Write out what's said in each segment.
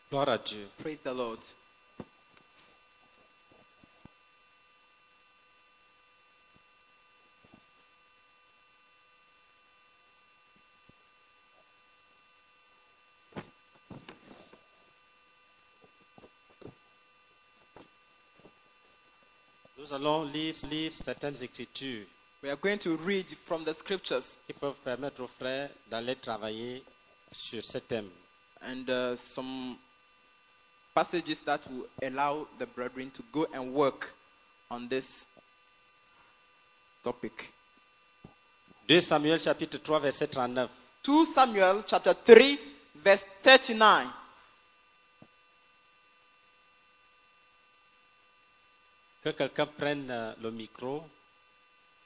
Gloire à Dieu. Praise the Lord. Nous allons lire certaines écritures We are going to read from the scriptures qui peuvent permettre aux frères d'aller travailler sur ce thème. and some passages that will allow the brethren to go and work on this topic. 2 Samuel chapitre 3 verset 39. 2 Samuel chapter 3 verse 39. Que quelqu'un prenne le micro,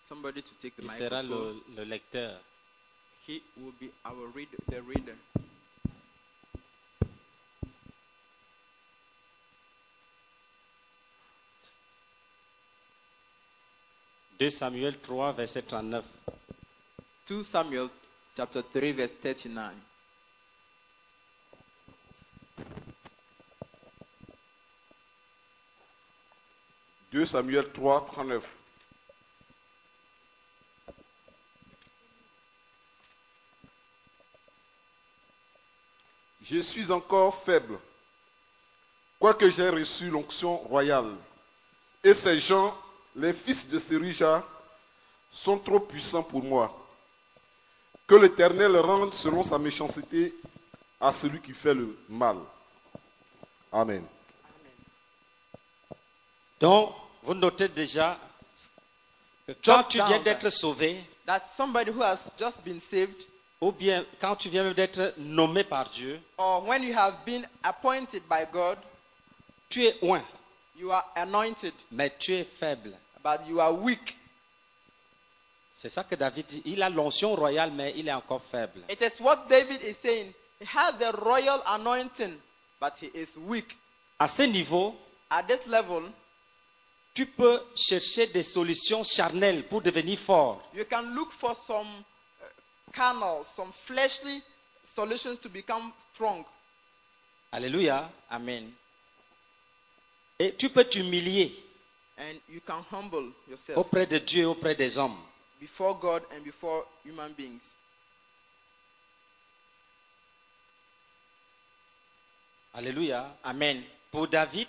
Somebody to take the il sera microphone. le lecteur. He will be our reader, the reader. « 2 Samuel 3 verset 39. 2 Samuel chapter 3 verse 39. « 2 Samuel 3, 39. Je suis encore faible, quoique j'ai reçu l'onction royale. Et ces gens, les fils de Sérija, sont trop puissants pour moi. Que l'Éternel rende selon sa méchanceté à celui qui fait le mal. Amen. » Donc, vous notez déjà que Jot quand tu viens down d'être sauvé, That somebody who has just been saved, ou bien quand tu viens d'être nommé par Dieu, or when you have been appointed by God, tu es oint, you are anointed, mais tu es faible. but you are weak. C'est ça que David dit. Il a l'onction royale, mais il est encore faible. It is what David is saying. He has the royal anointing, but he is weak. À ce niveau, At this level, tu peux chercher des solutions charnelles pour devenir fort. you can look for some carnal, some fleshly solutions to become strong. Alléluia. Amen. Et tu peux t'humilier And you can humble yourself auprès de Dieu et auprès des hommes. before God and before human beings. Alléluia. Amen. Pour David,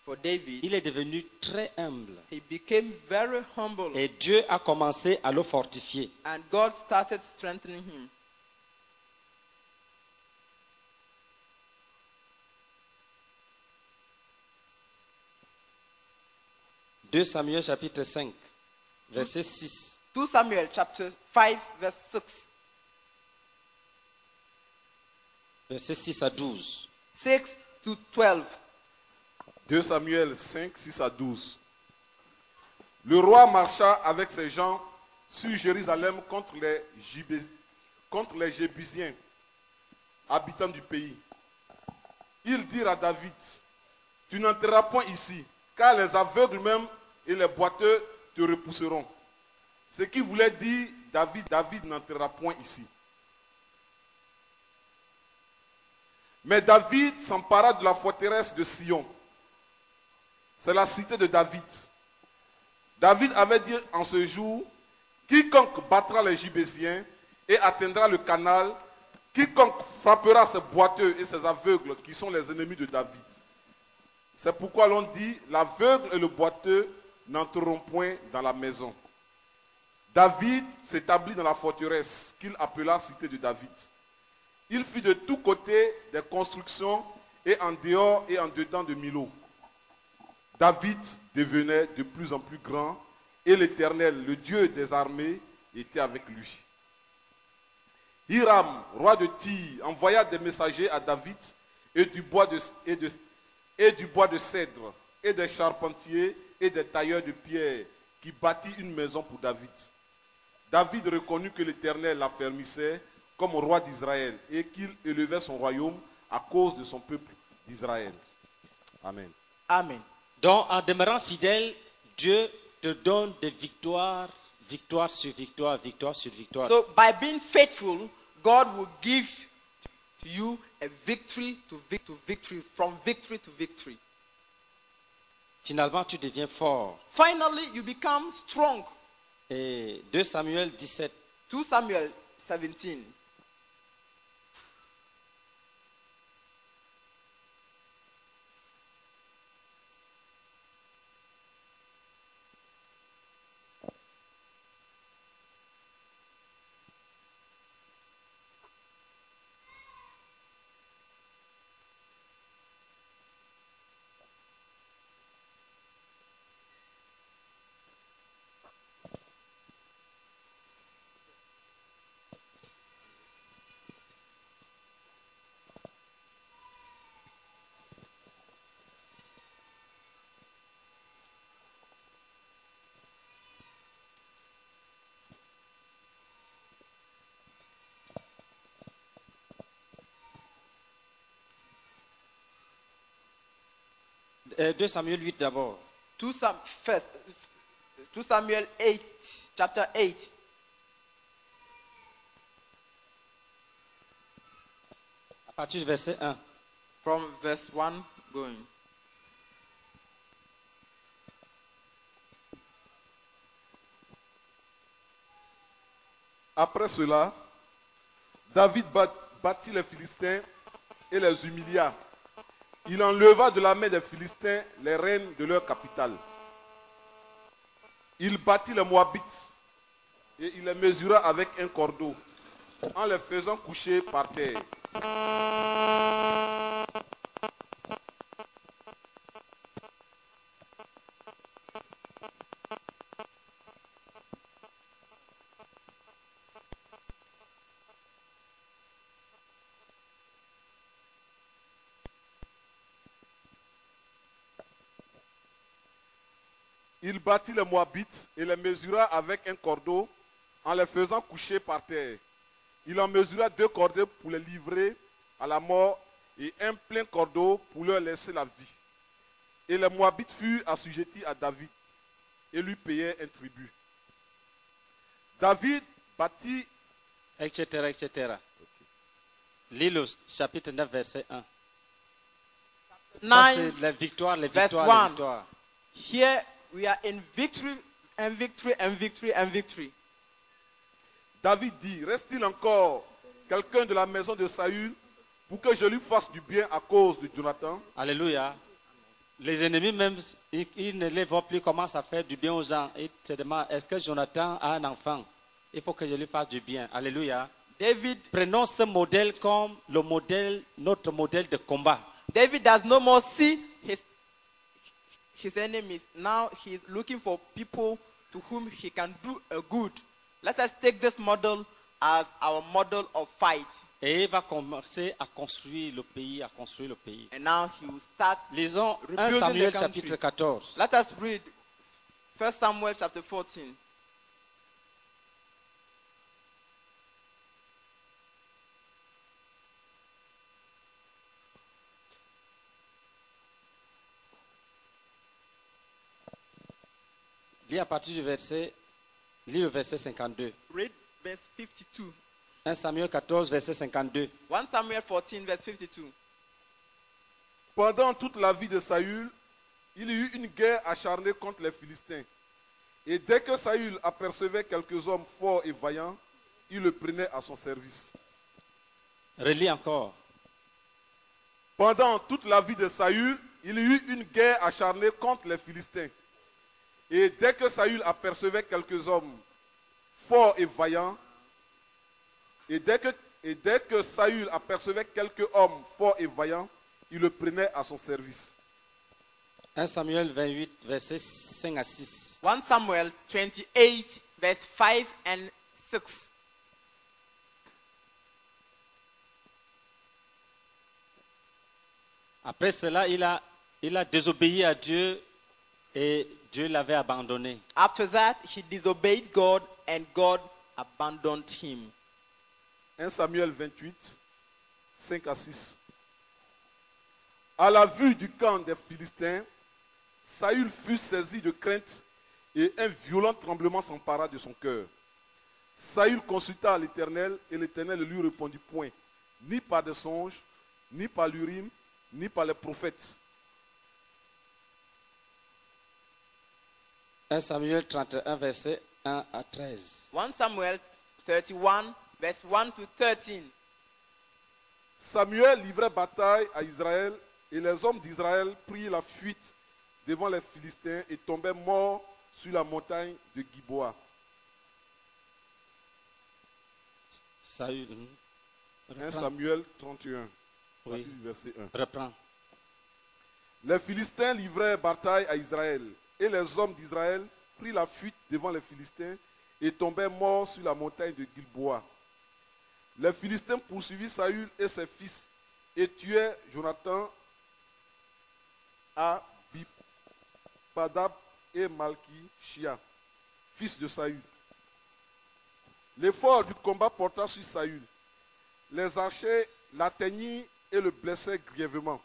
For David, il est devenu très humble. he became very humble, Et Dieu a commencé à le fortifier. and God started strengthening him. « 2 Samuel chapitre 5, verset 6. 2 Samuel chapter 5 verse 6. Verset 6 à 12. 6 to 12. 2 Samuel 5, 6 à 12. Le roi marcha avec ses gens sur Jérusalem contre les Jébusiens, habitants du pays. Ils dirent à David, tu n'entreras point ici, car les aveugles même et les boiteux te repousseront. Ce qui voulait dire David n'entrera point ici. Mais David s'empara de la forteresse de Sion. C'est la cité de David. David avait dit en ce jour, quiconque battra les Jébésiens et atteindra le canal, quiconque frappera ces boiteux et ces aveugles qui sont les ennemis de David. C'est pourquoi l'on dit, l'aveugle et le boiteux n'entreront point dans la maison. David s'établit dans la forteresse qu'il appela cité de David. Il fit de tous côtés des constructions et en dehors et en dedans de Milo. David devenait de plus en plus grand et l'Éternel, le Dieu des armées, était avec lui. Hiram, roi de Tyr, envoya des messagers à David et du bois de cèdre et des charpentiers et des tailleurs de pierre qui bâtit une maison pour David. David reconnut que l'Éternel l'affermissait comme roi d'Israël et qu'il élevait son royaume à cause de son peuple d'Israël. Amen. Amen. Donc, en demeurant fidèle, Dieu te donne des victoires, victoire sur victoire, victoire sur victoire. So by being faithful, God will give to you a victory to victory, from victory to victory. Finalement, tu deviens fort. Finally, you become strong. Et 2 Samuel 17. 2 Samuel 17. Euh, 2 Samuel 8 d'abord. 2 Samuel 8, chapter 8. À partir du verset 1. From verse 1 going. Après cela, David battit les Philistins et les humilia. Il enleva de la main des Philistins les reines de leur capitale. Il battit les Moabites et il les mesura avec un cordeau en les faisant coucher par terre. Il battit les Moabites et les mesura avec un cordeau en les faisant coucher par terre. Il en mesura 2 cordeaux pour les livrer à la mort et un plein cordeau pour leur laisser la vie. Et les Moabites furent assujettis à David et lui payaient un tribut. David battit, Etc. Lis le chapitre 9, verset 1. Ça, 9, c'est les victoires, les verse victoires, 1. les victoires. Here we are in victory and victory and victory and victory. David dit, reste-t-il encore quelqu'un de la maison de Saül pour que je lui fasse du bien à cause de Jonathan? Alléluia. Les ennemis même, ils ne les voient plus, commencent à faire du bien aux gens. Ils se demandent, est-ce que Jonathan a un enfant? Il faut que je lui fasse du bien. Alléluia. David Prenons ce modèle comme le modèle, notre modèle de combat. does no more see his enemies. Now he is looking for people to whom he can do a good. Let us take this model as our model of fight. Et il va commencer à construire le pays, And now he will start. Lisons 1 Rebuilding Samuel the country. chapitre 14. Let us read 1 Samuel chapter 14. Lis à partir du verset, lis le verset 52. Read verse 52. 1 Samuel 14, verset 52. 1 Samuel 14, verse 52. Pendant toute la vie de Saül, il y eut une guerre acharnée contre les Philistins. Et dès que Saül apercevait quelques hommes forts et vaillants, il le prenait à son service. Relis encore. Pendant toute la vie de Saül, il y eut une guerre acharnée contre les Philistins. Et dès que Saül apercevait quelques hommes forts et vaillants, et dès que Saül apercevait quelques hommes forts et vaillants, il le prenait à son service. 1 Samuel 28, verset 5 à 6. 1 Samuel 28, verse 5 and 6. Après cela, il a désobéi à Dieu et Dieu l'avait abandonné. After that, he disobeyed God and God abandoned him. 1 Samuel 28, 5 à 6. À la vue du camp des Philistins, Saül fut saisi de crainte et un violent tremblement s'empara de son cœur. Saül consulta l'Éternel et l'Éternel ne lui répondit point, ni par des songes, ni par l'Urim, ni par les prophètes. 1 Samuel 31, verset 1 à 13. 1 Samuel 31, verse 1 to 13. Samuel livrait bataille à Israël et les hommes d'Israël prirent la fuite devant les Philistins et tombaient morts sur la montagne de Giboa. Saül. 1 Samuel 31, Oui. verset 1. Reprends. Les Philistins livrèrent bataille à Israël et les hommes d'Israël prirent la fuite devant les Philistins et tombèrent morts sur la montagne de Gilboa. Les Philistins poursuivirent Saül et ses fils et tuèrent Jonathan, Abinadab et Malki-Shia, fils de Saül. L'effort du combat porta sur Saül. Les archers l'atteignirent et le blessèrent grièvement.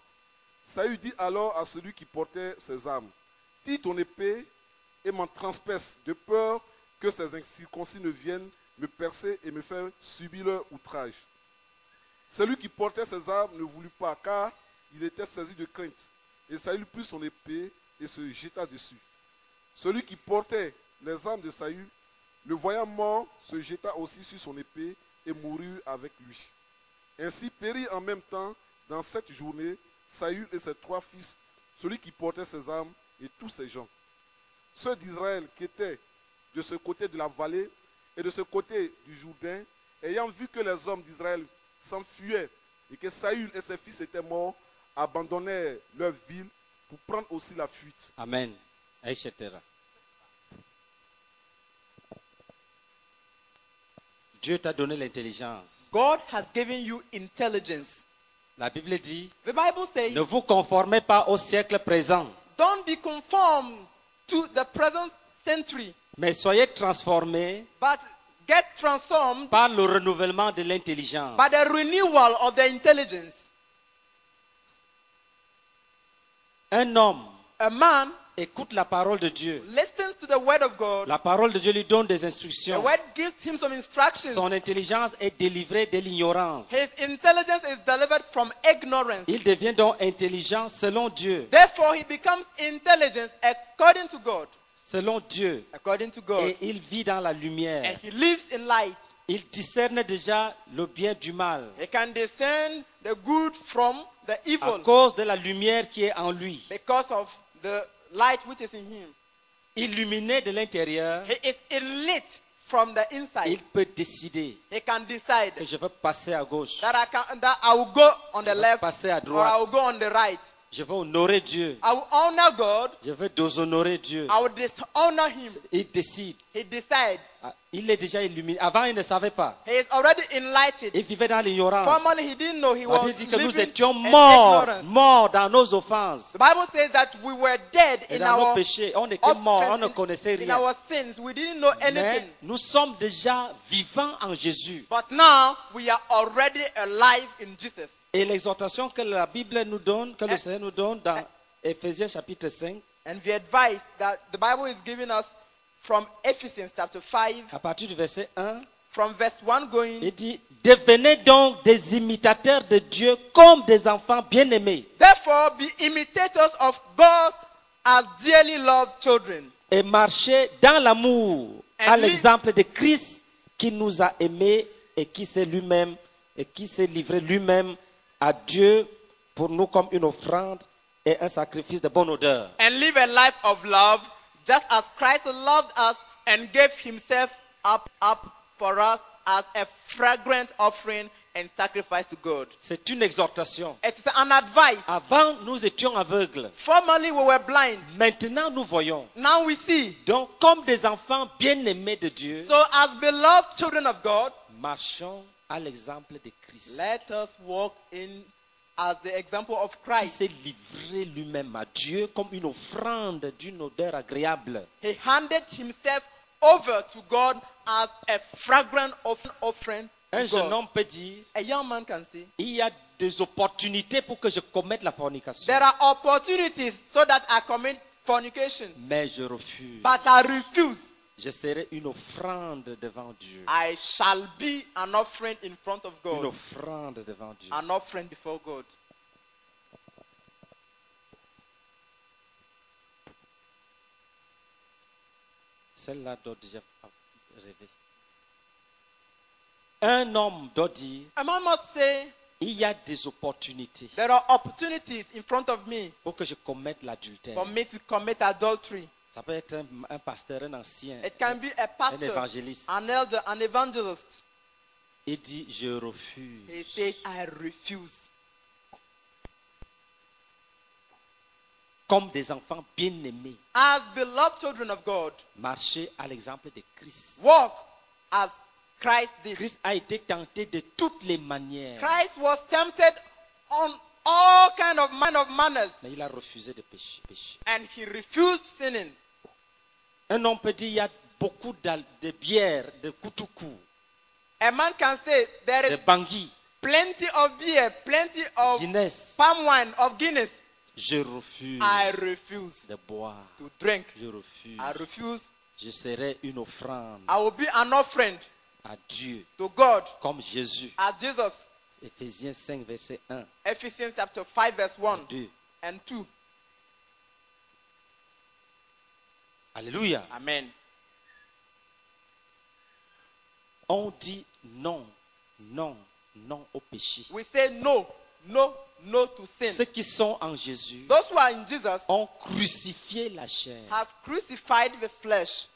Saül dit alors à celui qui portait ses armes, « Tire ton épée et m'en transperce, de peur que ces incirconcis ne viennent me percer et me faire subir leur outrage. » Celui qui portait ses armes ne voulut pas, car il était saisi de crainte. Et Saül prit son épée et se jeta dessus. Celui qui portait les armes de Saül, le voyant mort, se jeta aussi sur son épée et mourut avec lui. Ainsi périt en même temps, dans cette journée, Saül et ses 3 fils, celui qui portait ses armes et tous ses gens. Ceux d'Israël qui étaient de ce côté de la vallée et de ce côté du Jourdain, ayant vu que les hommes d'Israël s'enfuyaient et que Saül et ses fils étaient morts, abandonnèrent leur ville pour prendre aussi la fuite. Amen. Etc. Dieu t'a donné l'intelligence. God has given you intelligence. La Bible dit, The Bible says, ne vous conformez pas au siècle présent, don't be conformed to the present century, mais soyez transformés but get transformed par le renouvellement de l'intelligence. by the renewal of the intelligence. Un homme A man écoute la parole de Dieu. listens to the word of God. La parole de Dieu lui donne des The instructions. word gives him some instructions. Son intelligence est délivrée de l'ignorance. His intelligence is delivered from ignorance. Il devient donc intelligent selon Dieu. Therefore, he becomes intelligent according to God. Selon Dieu. According to God. Et il vit dans la lumière. And he lives in light. Il discerne déjà le bien du mal. He can discern the good from the À evil cause de la lumière qui est en lui. because of the light which is in him. Illuminé de l'intérieur, He is lit from the inside. il peut décider He can decide que je veux passer à gauche. that I will go on the Je veux left passer à or I droite. will go on the right. Je veux honorer Dieu. I will honor God. Je veux déshonorer Dieu. I will dishonor him. Il décide. He decides. Il est déjà illuminé. Avant, il ne savait pas. He is already enlightened. Il vivait dans l'ignorance. Formerly, he didn't know he La was Bible dit que nous living étions in morts, ignorance. morts dans nos offenses. The Bible says that we were dead Et in dans nos our péchés, on était morts, on ne offenses, connaissait in rien. our sins. We didn't know anything. Mais nous sommes déjà vivants en Jésus. But now we are already alive in Jesus. Et l'exhortation que la Bible nous donne, que le Seigneur nous donne dans Éphésiens chapitre 5, And the advice that the Bible is giving us from Ephesians chapter 5, à partir du verset 1, from verse 1 going, il dit, devenez donc des imitateurs de Dieu comme des enfants bien-aimés therefore be imitators of God as dearly loved children, et marchez dans l'amour à And l'exemple de Christ qui nous a aimés et qui s'est lui-même et qui s'est livré lui-même à Dieu pour nous comme une offrande et un sacrifice de bonne odeur. and live a life of love, just as Christ loved us and gave himself up for us as a fragrant offering and sacrifice to God. C'est une exhortation. It is an advice. Avant, nous étions aveugles. Formerly we were blind. Maintenant, nous voyons. Now we see. Donc, comme des enfants bien-aimés de Dieu, So as beloved children of God, marchons à l'exemple de Christ, let us walk in as the example of qui Christ. s'est livré lui-même à Dieu comme une offrande d'une odeur agréable. He handed himself over to God as a fragrant offering Un to jeune God. homme peut dire, A young man can say, il y a des opportunités pour que je commette la fornication. there are opportunities so that I commit fornication, Mais je refuse. but I refuse. Je serai une offrande devant Dieu. I shall be an offering in front of Une God. offrande devant Dieu. An offering before God. Celle-là doit déjà rêver. Un homme doit dire, A man must say, il y a des opportunités there are opportunities in front of me pour que je commette l'adultère. for me to commit adultery. Ça peut être un pasteur, un ancien, It can be a un pastor, évangéliste. an elder, an evangelist. Il dit, je He refuse. says, I refuse. Comme des enfants bien-aimés, As beloved children of God, marcher à l'exemple de Christ. walk as Christ did. Christ a été tenté de toutes les manières, Christ was tempted on all kind of manners, mais il a refusé de pécher. and he refused sinning. Un homme peut dire, il y a beaucoup de bière, de kutuku, A man can say there de is bangui, plenty of beer, plenty of Guinness. palm wine, of Guinness. Je refuse I refuse de boire. to drink. Je refuse. I refuse. Je serai une offrande I will be an offering à Dieu, to God comme Jésus. as Jesus. Éphésiens 5, verset 1, Ephesians chapter 5 verse 1 2. and 2. Alléluia. Amen. On dit non, non, non au péché. We say no, no, no to sin. Ceux qui sont en Jésus Those who are in Jesus ont crucifié la chair. have crucified the flesh.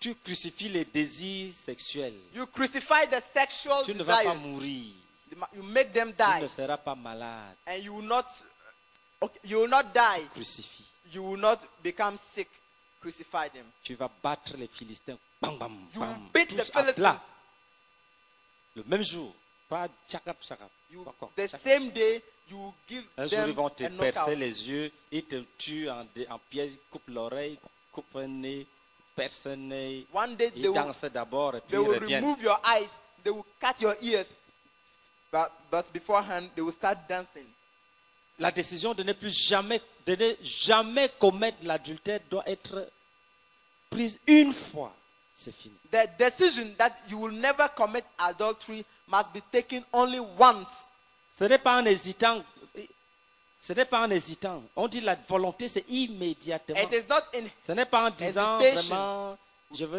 Tu crucifies les désirs sexuels. You crucify the sexual Tu ne vas pas desires. mourir. You make them Tu die, ne seras pas malade. and you will not. Okay, you will not die. Crucifie. You will not become sick. Crucify them. Tu vas battre les Philistins. Bam, bam, You bam. beat the Tous à Philistines. plat. Le même jour. Pas tchakap, tchakap. You, Pas quoi, the tchakap. same day, you give Un jour, ils them vont te a percer knockout. les yeux, ils te tuent en pièces, ils coupent l'oreille, coupent un nez, percent un nez. One day Ils they will, dansent d'abord et puis they ils will reviennent. remove your eyes. They will cut your ears. But beforehand, they will start dancing. La décision de ne jamais commettre l'adultère doit être prise une fois. C'est fini. The decision that you will never commit adultery must be taken only once. Ce n'est pas en hésitant. Ce n'est pas en hésitant. On dit la volonté, c'est immédiatement. It is not in Ce n'est pas en disant hesitation. vraiment,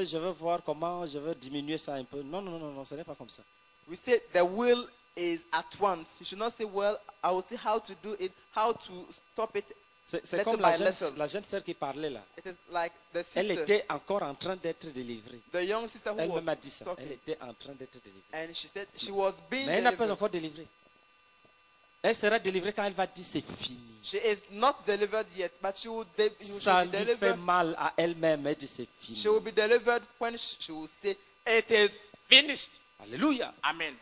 je veux voir comment, je veux diminuer ça un peu. Non, non, non, non, ce n'est pas comme ça. we say the will is at once. You should not say, well, I will see how to do it, how to stop it. C'est Little comme by little. la jeune sœur qui parlait là. It is like the Elle sister, était encore en train d'être délivrée. the young sister who Elle was m'a dit ça. talking. Elle était en train d'être délivrée. And she said she was being Mais elle n'a pas delivered. encore délivré. Elle sera délivrée quand elle va dire c'est fini. She is not delivered yet, but she will, Ça be lui fait delivered. mal à elle-même. Elle dit c'est fini. She will be delivered when she will say, it is finished. Alléluia. Amen.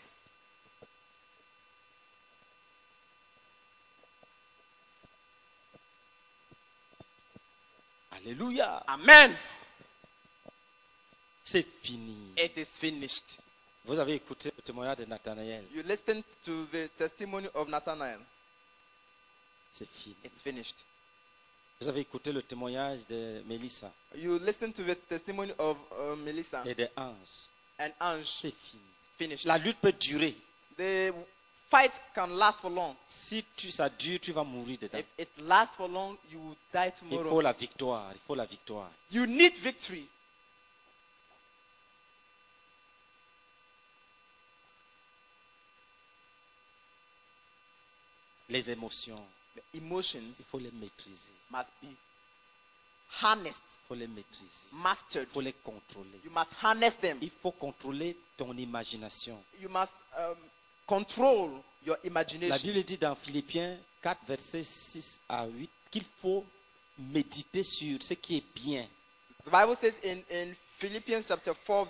Alléluia. Amen. C'est fini. It is finished. Vous avez écouté le témoignage de Nathanaël. You listen to the testimony of Nathanael. C'est fini. It's finished. Vous avez écouté le témoignage de Mélissa You listen to the testimony of Melissa et de Ange. and Ange. C'est fini. Finished. La lutte peut durer. The fight can last for long. Si ça dure, tu vas mourir dedans. If it lasts for long, you will die Il faut tomorrow. la victoire. Il faut la victoire. You need victory. Les émotions, The emotions il faut les maîtriser. must be harnessed, Il faut les maîtriser. mastered. Il faut les contrôler. You must harness them. Il faut contrôler ton imagination. You must control your La imagination. Bible dit dans Philippiens 4, versets 6 à 8 qu'il faut méditer sur ce qui est bien. The Bible says in Philippians chapter 4,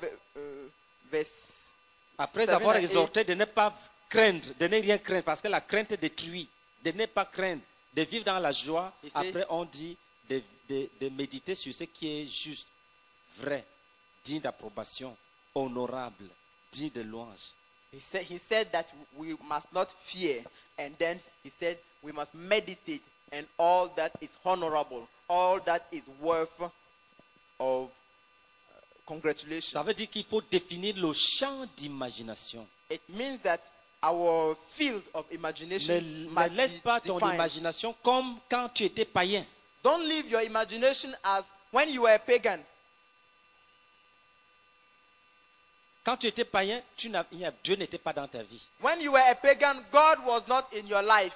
verse Après 7 avoir and 8, exhorté de ne pas craindre, de ne rien craindre, parce que la crainte détruit, de ne pas craindre, de vivre dans la joie. Il says- Après, on dit de méditer sur ce qui est juste, vrai, digne d'approbation, honorable, digne de louange. he said that we must not fear, and then he said we must meditate on all that is honorable, all that is worth of congratulation. Ça veut dire qu'il faut définir le champ d'imagination. It means that our field of imagination Ne must laisse be pas ton defined. imagination comme quand tu étais païen. Don't leave your imagination as when you were a pagan. Quand tu étais païen, Dieu n'était pas dans ta vie. When you were a pagan, God was not in your life.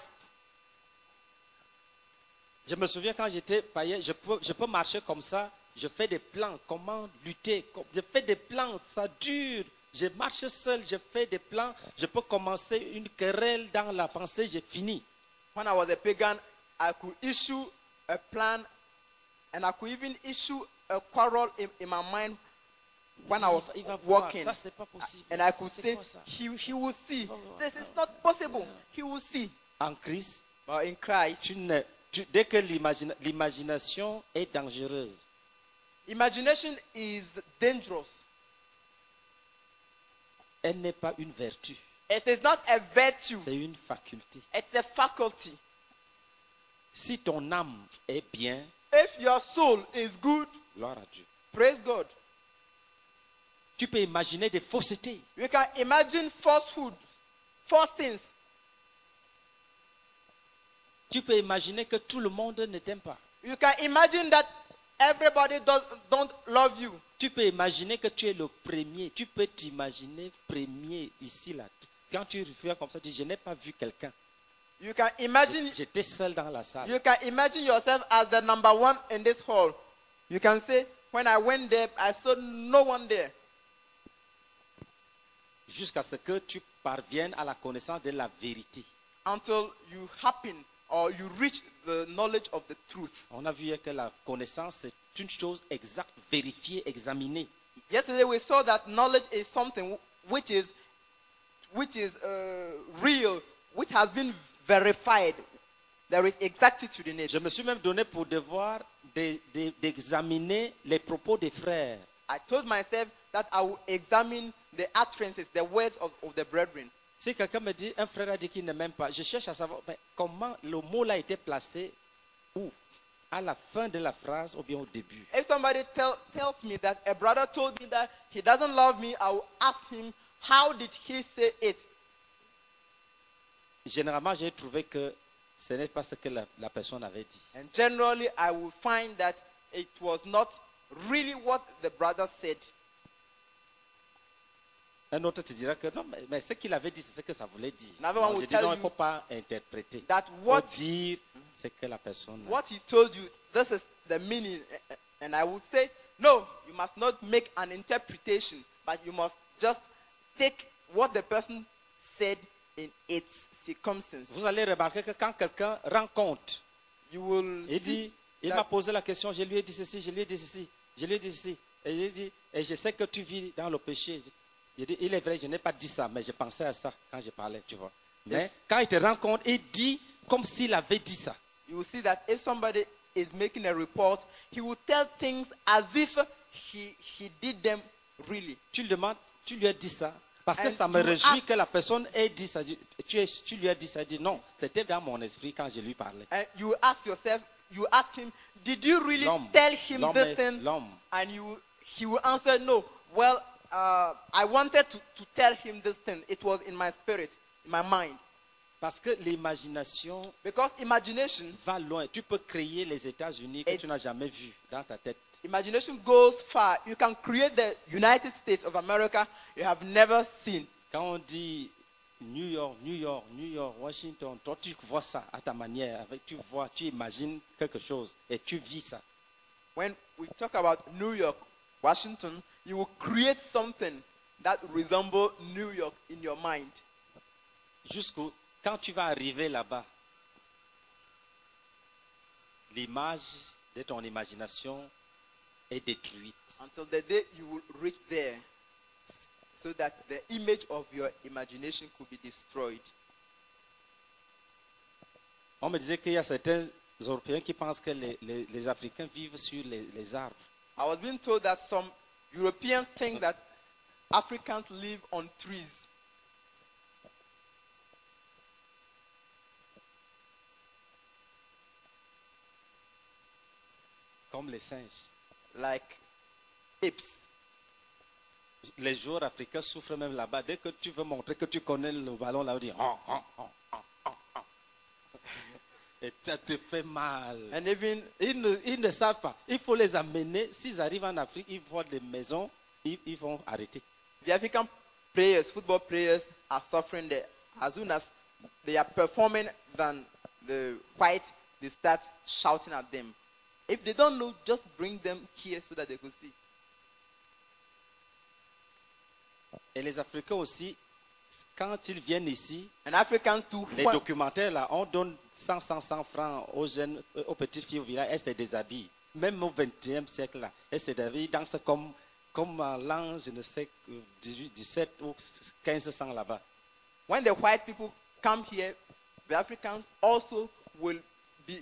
Je me souviens quand j'étais païen, je peux marcher comme ça, je fais des plans, comment lutter, je fais des plans, ça dure. Je marche seul, je fais des plans, je peux commencer une querelle dans la pensée, j'ai fini. When I was a pagan, I could issue a plan and I could even issue a quarrel in my mind when I was Il va voir, walking. ça c'est pas possible. And I could C'est say, quoi ça? he will see. This is not possible. He will see. En Christ, But in Christ, dès que l'imagination est dangereuse, imagination is dangerous. elle n'est pas une vertu, It is not a virtue. c'est une faculté. It's a faculty. Si ton âme est bien, If your soul is good, gloire à Dieu. praise God. Tu peux imaginer des faussetés. You can imagine falsehood, false things. Tu peux imaginer que tout le monde ne t'aime pas. You can imagine that everybody don't love you. Tu peux imaginer que tu es le premier. Tu peux t'imaginer premier ici, là. Quand tu reviens comme ça, tu dis, je n'ai pas vu quelqu'un. You can imagine. J'étais seul dans la salle. You can imagine yourself as the number one in this hall. You can say, when I went there, I saw no one there. Jusqu'à ce que tu parviennes à la connaissance de la vérité. Until you happen or you reach the knowledge of the truth. On a vu que la connaissance, c'est une chose exacte, vérifiée, examinée. Yesterday we saw that knowledge is something which is real, which has been verified. There is exactitude in it. Je me suis même donné pour devoir d'examiner les propos des frères. I told myself that I will examine the utterances, the words of the brethren. Si quelqu'un me dit, un frère a dit qu'il ne m'aime pas, je cherche à savoir comment le mot là a été placé, où? À la fin de la phrase ou bien au début. If somebody tells me that a brother told me that he doesn't love me, I will ask him, how did he say it? Généralement, j'ai trouvé que ce n'est pas ce que la personne avait dit. And generally, I will find that it was not really what the brother said. Un autre te dira que non, mais ce qu'il avait dit, c'est ce que ça voulait dire. Another Non, one je will dis tell non, il ne you faut pas interpréter. that Il faut what dire ce que la personne a. What he told you, this is the meaning. And I would say, no, you must not make an interpretation, but you must just take what the person said in its circumstance. Vous allez remarquer que quand quelqu'un rend compte, You will il see dit, il that m'a posé la question, je lui ai dit ceci, je lui ai dit ceci, je lui ai dit ceci. Et je dit, et je sais que tu vis dans le péché. Il dit, il est vrai, je n'ai pas dit ça, mais je pensais à ça quand je parlais, tu vois. Mais Yes. quand il te rend compte, il dit comme s'il avait dit ça. you will see that if somebody is making a report, he will tell things as if he did them really. Tu lui demandes, tu lui as dit ça. Parce que And ça me you réjouit ask- que la personne ait dit ça. Tu lui as dit ça. Il dit non, c'était dans mon esprit quand je lui parlais. And you ask yourself, you ask him, did you really L'homme, tell him l'homme this est thing? l'homme. And he will answer, no. Well, I wanted to tell him this thing. It was in my spirit, in my mind. Parce que l'imagination Because imagination, va loin. Tu peux créer les États-Unis que Et- tu n'as jamais vus dans ta tête. imagination goes far. You can create the United States of America you have never seen. Quand on dit New York, New York, New York, Washington, toi tu vois ça à ta manière. Tu vois, tu imagines quelque chose et tu vis ça. When we talk about New York, Washington, you will create something that resembles New York in your mind. Quand tu vas arriver là-bas, l'image de ton imagination est détruite. Until the day you will reach there, so that the image of your imagination could be destroyed. On me disait qu'il y a certains Européens qui pensent que les Africains vivent sur les arbres. I was being told that some Europeans think that Africans live on trees. comme les singes. like apes. Les joueurs africains souffrent même là-bas. Dès que tu veux montrer que tu connais le ballon, là, on dit oh, oh, oh, oh, oh, oh. Et ça te fait mal. And even Ils ne savent pas. Il faut les amener. S'ils arrivent en Afrique, ils voient des maisons, ils vont arrêter. the African players, football players, are suffering there. As soon as they are performing than the white, they start shouting at them. If they don't know, just bring them here so that they can see. Et les Africains aussi, quand ils viennent ici, And Africans too, les documentaires là, on donne 100 francs aux jeunes, aux petites filles au village, elles se déshabillent. Même au XXe siècle là, elles se déshabillent, ils dansent comme en l'an, je ne sais, 18, 17 ou 1500 là-bas. when the white people come here, the Africans also will be,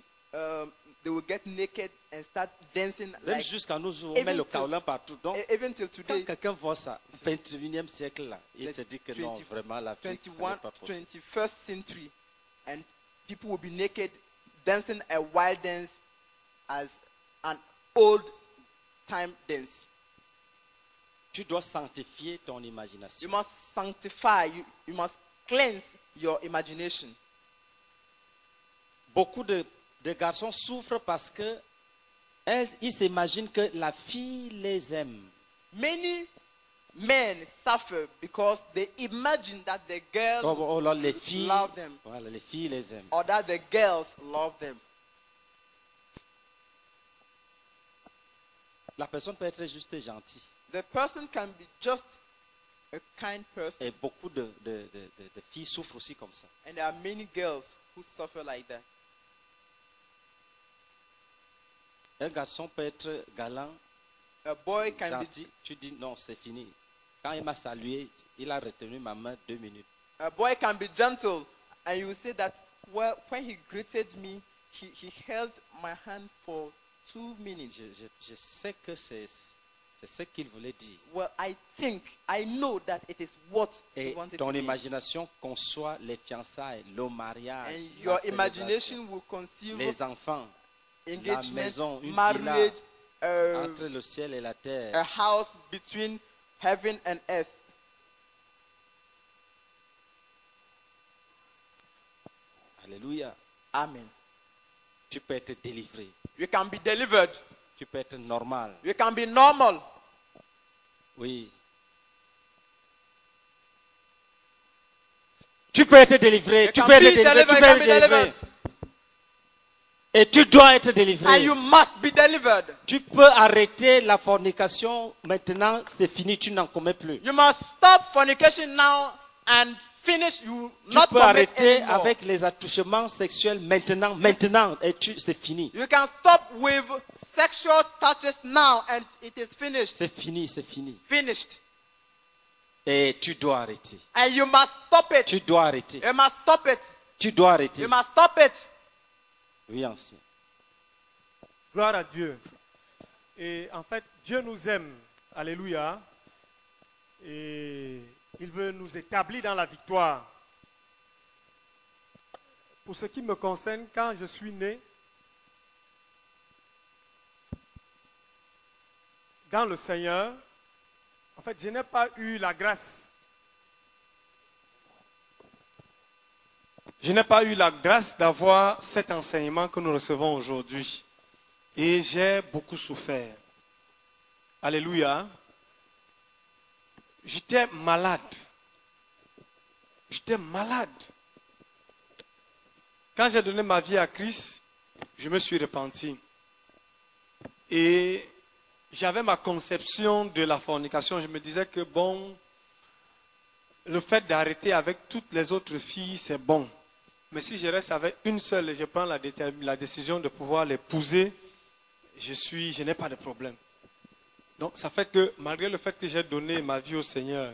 they will get naked and start dancing Même like, jusqu'à nos jours, on even met le till- kaolin partout. Donc, even till quand today, quelqu'un voit ça, 21e siècle là, il the se dit que non, 20 vraiment l'Afrique, ce n'est 21, pas possible. 21st century, and people will be naked, dancing a wild dance as an old time dance. Tu dois sanctifier ton imagination. You must sanctify, you must cleanse your imagination. Beaucoup de garçons souffrent parce que ils s'imaginent que la fille les aime. Many men suffer because they imagine that the girl Oh, là, les filles, love them voilà, les filles les aiment. or that the girls love them. La personne peut être juste gentille. The person can be just a kind person, Et beaucoup de filles souffrent aussi comme ça. and there are many girls who suffer like that. Un garçon peut être galant, A boy can be gentil. Tu dis non, c'est fini. Quand il m'a salué, il a retenu ma main 2 minutes. A boy can be gentle, and you say that well, when he greeted me, he held my hand for 2 minutes. Je sais que c'est ce qu'il voulait dire. Well, I know that it is what he Et wanted ton to be. imagination conçoit les fiançailles, le mariage, And la your célébration, imagination will conceive les enfants, engagement, maison, une marriage, entre le ciel et la terre. a house between heaven and earth. Alléluia. Amen. Tu peux être délivré. You can be delivered. Tu peux être normal. You can be normal. Oui. Tu peux être délivré. You Tu can peux être be délivré. delivered, Tu you peux can être be délivré. delivered. Et tu dois être délivré. And you must be delivered. Tu peux arrêter la fornication. Maintenant, c'est fini. Tu n'en commets plus. You must stop fornication now and finish. You Tu not peux commit arrêter anymore. avec les attouchements sexuels maintenant, et c'est fini. You can stop with sexual touches now and it is finished. C'est fini, c'est fini. Finished. Et tu dois arrêter. And you must stop it. Tu dois arrêter. You must stop it. Tu dois arrêter. You must stop it. Oui, ancien. Gloire à Dieu. Et en fait, Dieu nous aime. Alléluia. Et il veut nous établir dans la victoire. Pour ce qui me concerne, quand je suis né, dans le Seigneur, en fait, je n'ai pas eu la grâce. Je n'ai pas eu la grâce d'avoir cet enseignement que nous recevons aujourd'hui. Et j'ai beaucoup souffert. Alléluia. J'étais malade. J'étais malade. Quand j'ai donné ma vie à Christ, je me suis repenti. Et j'avais ma conception de la fornication. Je me disais que bon, le fait d'arrêter avec toutes les autres filles, c'est bon. Mais si je reste avec une seule et je prends la décision de pouvoir l'épouser, je n'ai pas de problème. Donc ça fait que malgré le fait que j'ai donné ma vie au Seigneur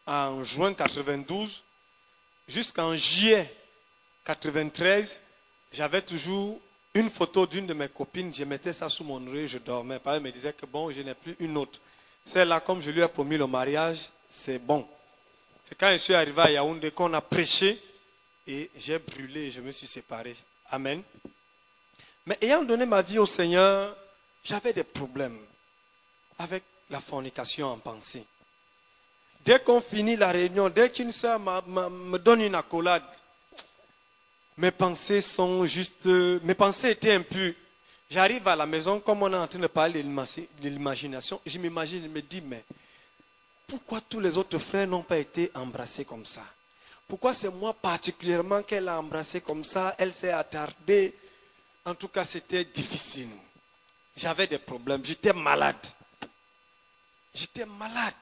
en juin 92, jusqu'en juillet 93, j'avais toujours une photo d'une de mes copines, je mettais ça sous mon oreille, je dormais. Elle me disait que bon, je n'ai plus une autre. Celle-là, comme je lui ai promis le mariage, c'est bon. C'est quand je suis arrivé à Yaoundé qu'on a prêché et j'ai brûlé et je me suis séparé. Amen. Mais ayant donné ma vie au Seigneur, J'avais des problèmes avec la fornication en pensée. Dès qu'on finit la réunion, dès qu'une sœur me donne une accolade, mes pensées étaient impures. J'arrive à la maison, comme on est en train de parler de l'imagination, je m'imagine, je me dis, mais pourquoi tous les autres frères n'ont pas été embrassés comme ça? Pourquoi c'est moi particulièrement qu'elle a embrassé comme ça? Elle s'est attardée. En tout cas, c'était difficile. J'avais des problèmes. J'étais malade. J'étais malade.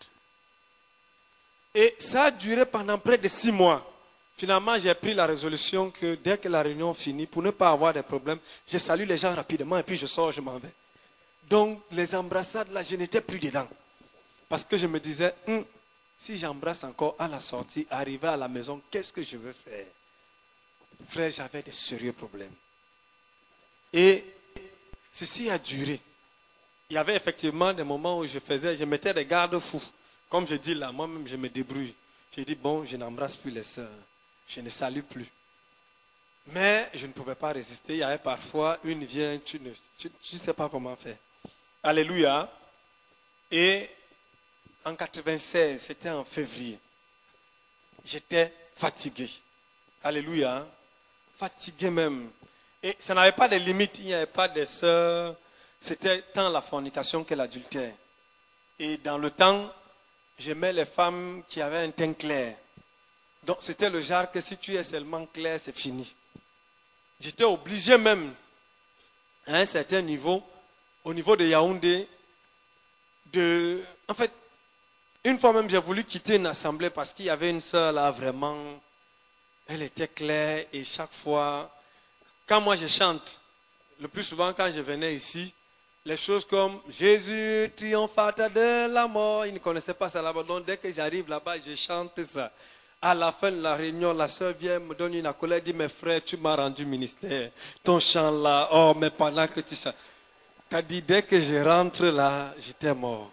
Et ça a duré pendant près de 6 mois. Finalement, j'ai pris la résolution que dès que la réunion finit, pour ne pas avoir des problèmes, je salue les gens rapidement et puis je sors, je m'en vais. Donc, les embrassades, là, je n'étais plus dedans. Parce que je me disais, si j'embrasse encore à la sortie, arrivé à la maison, qu'est-ce que je veux faire? Frère, j'avais des sérieux problèmes. Et ceci a duré. Il y avait effectivement des moments où je mettais des garde-fous. Comme je dis là, moi-même, je me débrouille. J'ai dit, bon, je n'embrasse plus les sœurs. Je ne salue plus. Mais je ne pouvais pas résister. Il y avait parfois une vient, tu ne sais pas comment faire. Alléluia. Et en 96, c'était en février, j'étais fatigué. Alléluia. Fatigué même. Et ça n'avait pas de limite. Il n'y avait pas de sœurs. C'était tant la fornication que l'adultère. Et dans le temps, j'aimais les femmes qui avaient un teint clair. Donc c'était le genre que si tu es seulement clair, c'est fini. J'étais obligé même, à un certain niveau, au niveau de Yaoundé, en fait, une fois même j'ai voulu quitter une assemblée parce qu'il y avait une sœur là vraiment, elle était claire et chaque fois, quand moi je chante, le plus souvent quand je venais ici, les choses comme Jésus triomphateur de la mort, ils ne connaissaient pas ça là-bas. Donc dès que j'arrive là-bas, je chante ça. À la fin de la réunion, la sœur vient me donner une accolade, dit, mes frères, tu m'as rendu ministère. Ton chant là, oh, mais pendant que tu chantes. T'as dit, dès que je rentre là, j'étais mort.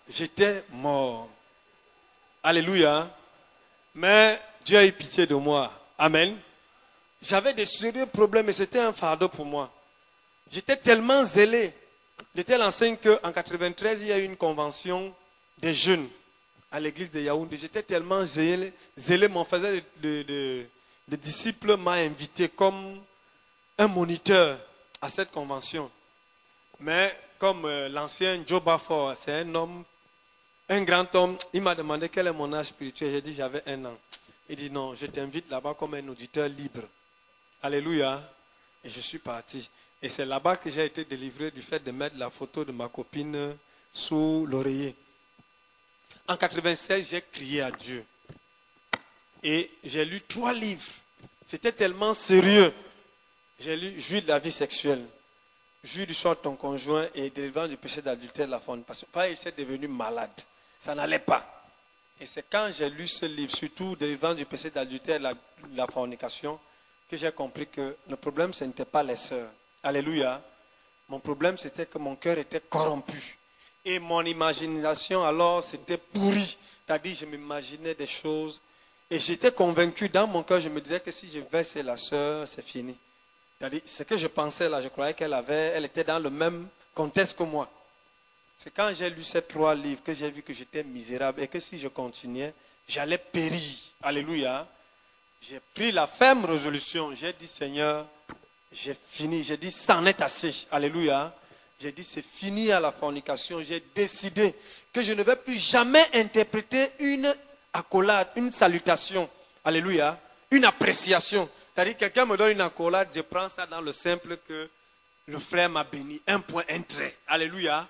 J'étais mort. Alléluia. Mais Dieu a eu pitié de moi. Amen. J'avais des sérieux problèmes et c'était un fardeau pour moi. J'étais tellement zélé de telle enseigne qu'en 93, il y a eu une convention des jeunes à l'église de Yaoundé. J'étais tellement zélé, mon frère de disciples m'a invité comme un moniteur à cette convention. Mais comme l'ancien Joe Bafford, c'est un homme, un grand homme, il m'a demandé quel est mon âge spirituel. J'ai dit j'avais 1 an. Il dit non, je t'invite là-bas comme un auditeur libre. Alléluia. Et je suis parti. Et c'est là-bas que j'ai été délivré du fait de mettre la photo de ma copine sous l'oreiller. En 96, j'ai crié à Dieu. Et j'ai lu 3 livres. C'était tellement sérieux. J'ai lu Jouir de la vie sexuelle, Jouir du soir de ton conjoint et délivrance du péché d'adultère de la fornication. Parce que j'étais devenu malade. Ça n'allait pas. Et c'est quand j'ai lu ce livre, surtout délivrance du péché d'adultère de la fornication, que j'ai compris que le problème, ce n'était pas les sœurs. Alléluia. Mon problème, c'était que mon cœur était corrompu. Et mon imagination, alors, c'était pourri. C'est-à-dire, je m'imaginais des choses. Et j'étais convaincu, dans mon cœur, je me disais que si je versais la sœur, c'est fini. C'est-à-dire, ce que je pensais là, je croyais elle était dans le même contexte que moi. C'est quand j'ai lu ces 3 livres que j'ai vu que j'étais misérable et que si je continuais, j'allais périr. Alléluia. J'ai pris la ferme résolution. J'ai dit, Seigneur, j'ai fini. J'ai dit, ça en est assez. Alléluia. J'ai dit, c'est fini à la fornication. J'ai décidé que je ne vais plus jamais interpréter une accolade, une salutation. Alléluia. Une appréciation. C'est-à-dire, quelqu'un me donne une accolade, je prends ça dans le simple que le frère m'a béni. Un point, un trait. Alléluia.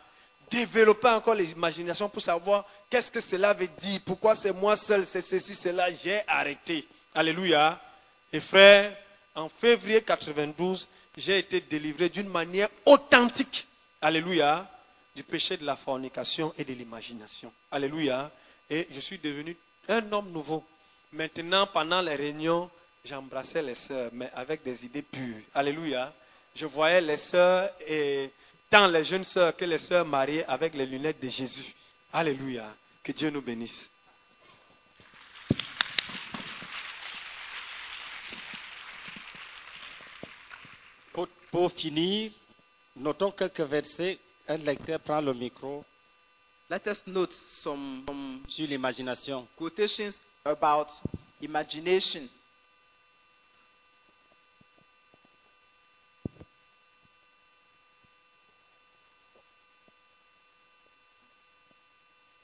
Développer encore l'imagination pour savoir qu'est-ce que cela veut dire. Pourquoi c'est moi seul, c'est ceci, cela. J'ai arrêté. Alléluia. Et frère, en février 92, j'ai été délivré d'une manière authentique. Alléluia. Du péché de la fornication et de l'imagination. Alléluia. Et je suis devenu un homme nouveau. Maintenant, pendant les réunions, j'embrassais les sœurs, mais avec des idées pures. Alléluia. Je voyais les sœurs, et tant les jeunes sœurs que les sœurs mariées avec les lunettes de Jésus. Alléluia. Que Dieu nous bénisse. Pour finir, Notons quelques versets. Un lecteur prend le micro Let us note some sur l'imagination. quotations about imagination.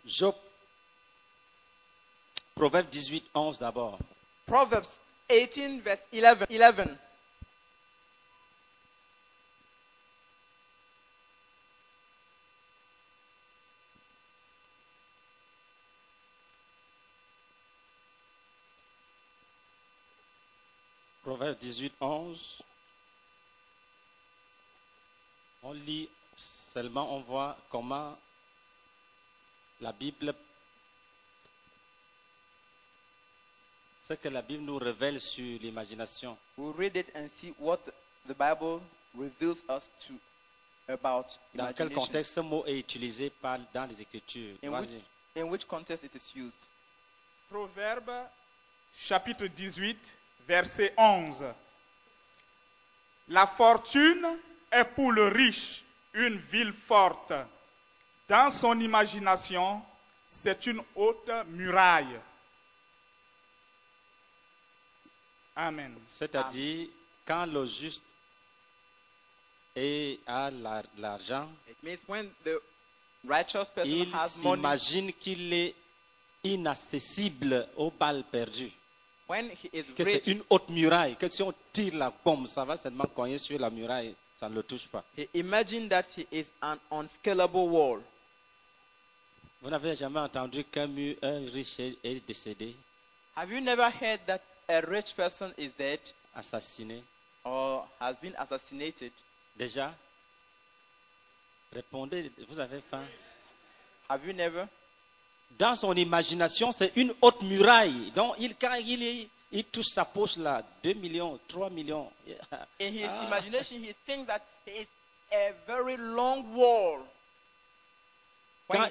Job, Proverbe 18, 11 d'abord. Proverbs 18, verse 11. Proverbe 18, 11. On lit seulement, on voit comment la Bible, ce que la Bible nous révèle sur l'imagination. We'll read it and see what the Bible reveals us to about Dans quel imagination. contexte ce mot est utilisé dans les Écritures? Vas-y. In which context it is used. Proverbe chapitre 18, verset 11. La fortune est pour le riche une ville forte. Dans son imagination, c'est une haute muraille. Amen. C'est-à-dire, quand le juste a l'argent, It means when the righteous person il has money, s'imagine qu'il est inaccessible aux balles perdues. when he is Que c'est rich, une haute muraille, que si on tire la bombe, ça va seulement cogner sur la muraille, ça ne le touche pas. he imagines that he is an unscalable wall. Vous n'avez jamais entendu qu'un riche est décédé, Have you never heard that a rich person is dead assassiné? or has been assassinated? Déjà? Répondez, vous avez faim? Have you never? Dans son imagination, c'est une haute muraille. Donc, quand il touche sa poche là, 2 millions, 3 millions. In his imagination, he thinks that he is a very long wall.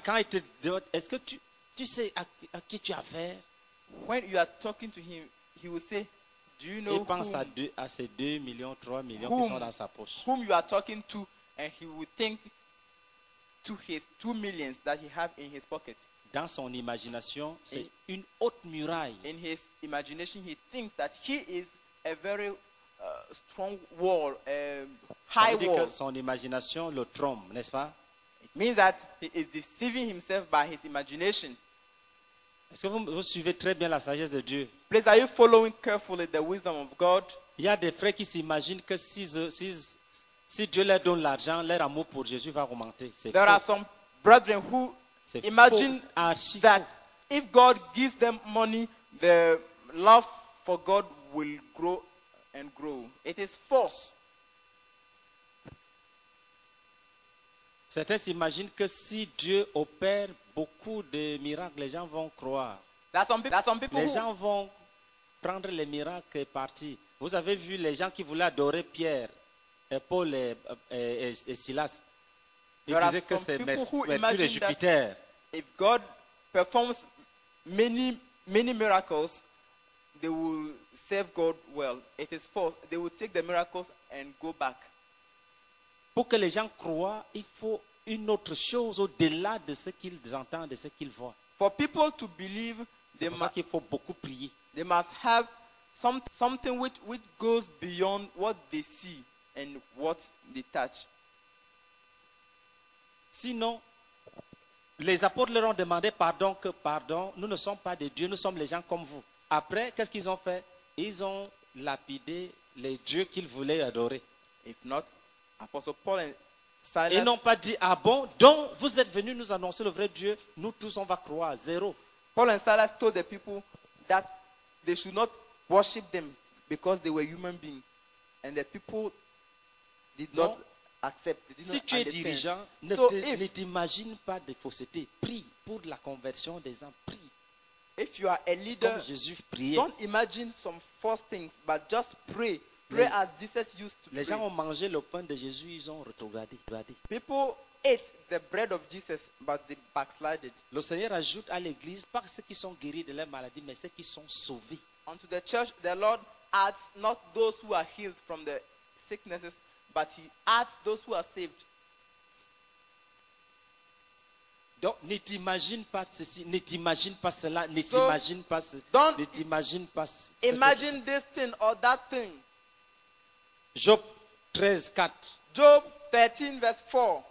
Quand il te demande, est-ce que tu sais à qui tu as affaire? When you are talking to him, he will say, do you know Il pense à ces 2 millions, 3 millions qui sont dans sa poche. whom you are talking to? And he will think to his 2 millions that he have in his pocket. Dans son imagination, c'est une haute muraille. In his imagination, he thinks that he is a very strong wall, a Ça high veut dire wall. que son imagination le trompe, n'est-ce pas? It means that he is deceiving himself by his imagination. Est-ce que vous suivez très bien la sagesse de Dieu? Please, are you following carefully the wisdom of God? Il y a des frères qui s'imaginent que si Dieu leur donne l'argent, leur amour pour Jésus va augmenter. C'est There are faux. some brethren who C'est imagine faux, archi that faux. if God gives them money, the love for God will grow and grow. It is false. Certains s'imaginent que si Dieu opère beaucoup de miracles, les gens vont croire. There are some people Les who, gens vont prendre les miracles et partir. Vous avez vu les gens qui voulaient adorer Pierre, et Paul et Silas. Ils There are disaient que some c'est people who Mercure et imagine that Jupiter. if God performs many miracles, they will serve God well. It is false. They will take the miracles and go back. Pour que les gens croient, il faut une autre chose au-delà de ce qu'ils entendent, de ce qu'ils voient. For people to believe, C'est pour ça qu'il faut beaucoup prier. they must have something which goes beyond what they see and what they touch. Sinon, les apôtres leur ont demandé pardon, nous ne sommes pas des dieux, nous sommes les gens comme vous. Après, qu'est-ce qu'ils ont fait? Ils ont lapidé les dieux qu'ils voulaient adorer. If not, Apostle Paul and Ils Silas, n'ont pas dit, ah bon, donc vous êtes venus nous annoncer le vrai Dieu, nous tous on va croire, zéro. Paul and Silas told the people that they should not worship them because they were human beings. And the people did not Non. accept. They did Si not tu es understand. dirigeant, So ne t'imagine pas de fausseté. Prie pour la conversion des hommes. Prie. if you are a leader, Comme Jésus priait. don't imagine some false things, but just pray. Pray Les- as Jesus used to Les pray. gens ont mangé le pain de Jésus, ils ont rétrogradé. People ate the bread of Jesus, but they backslided. Le Seigneur ajoute à l'église, pas ceux qui sont guéris de leur maladie, mais ceux qui sont sauvés. Unto the church, the Lord adds not those who are healed from the sicknesses, but he adds those who are saved. Donc, ne t'imagine pas ceci, ne t'imagine pas cela, ne So, t'imagine pas ceci, don't ne t'imagine pas Imagine this thing or that thing. Job 13, 4. Job 13, verse 4.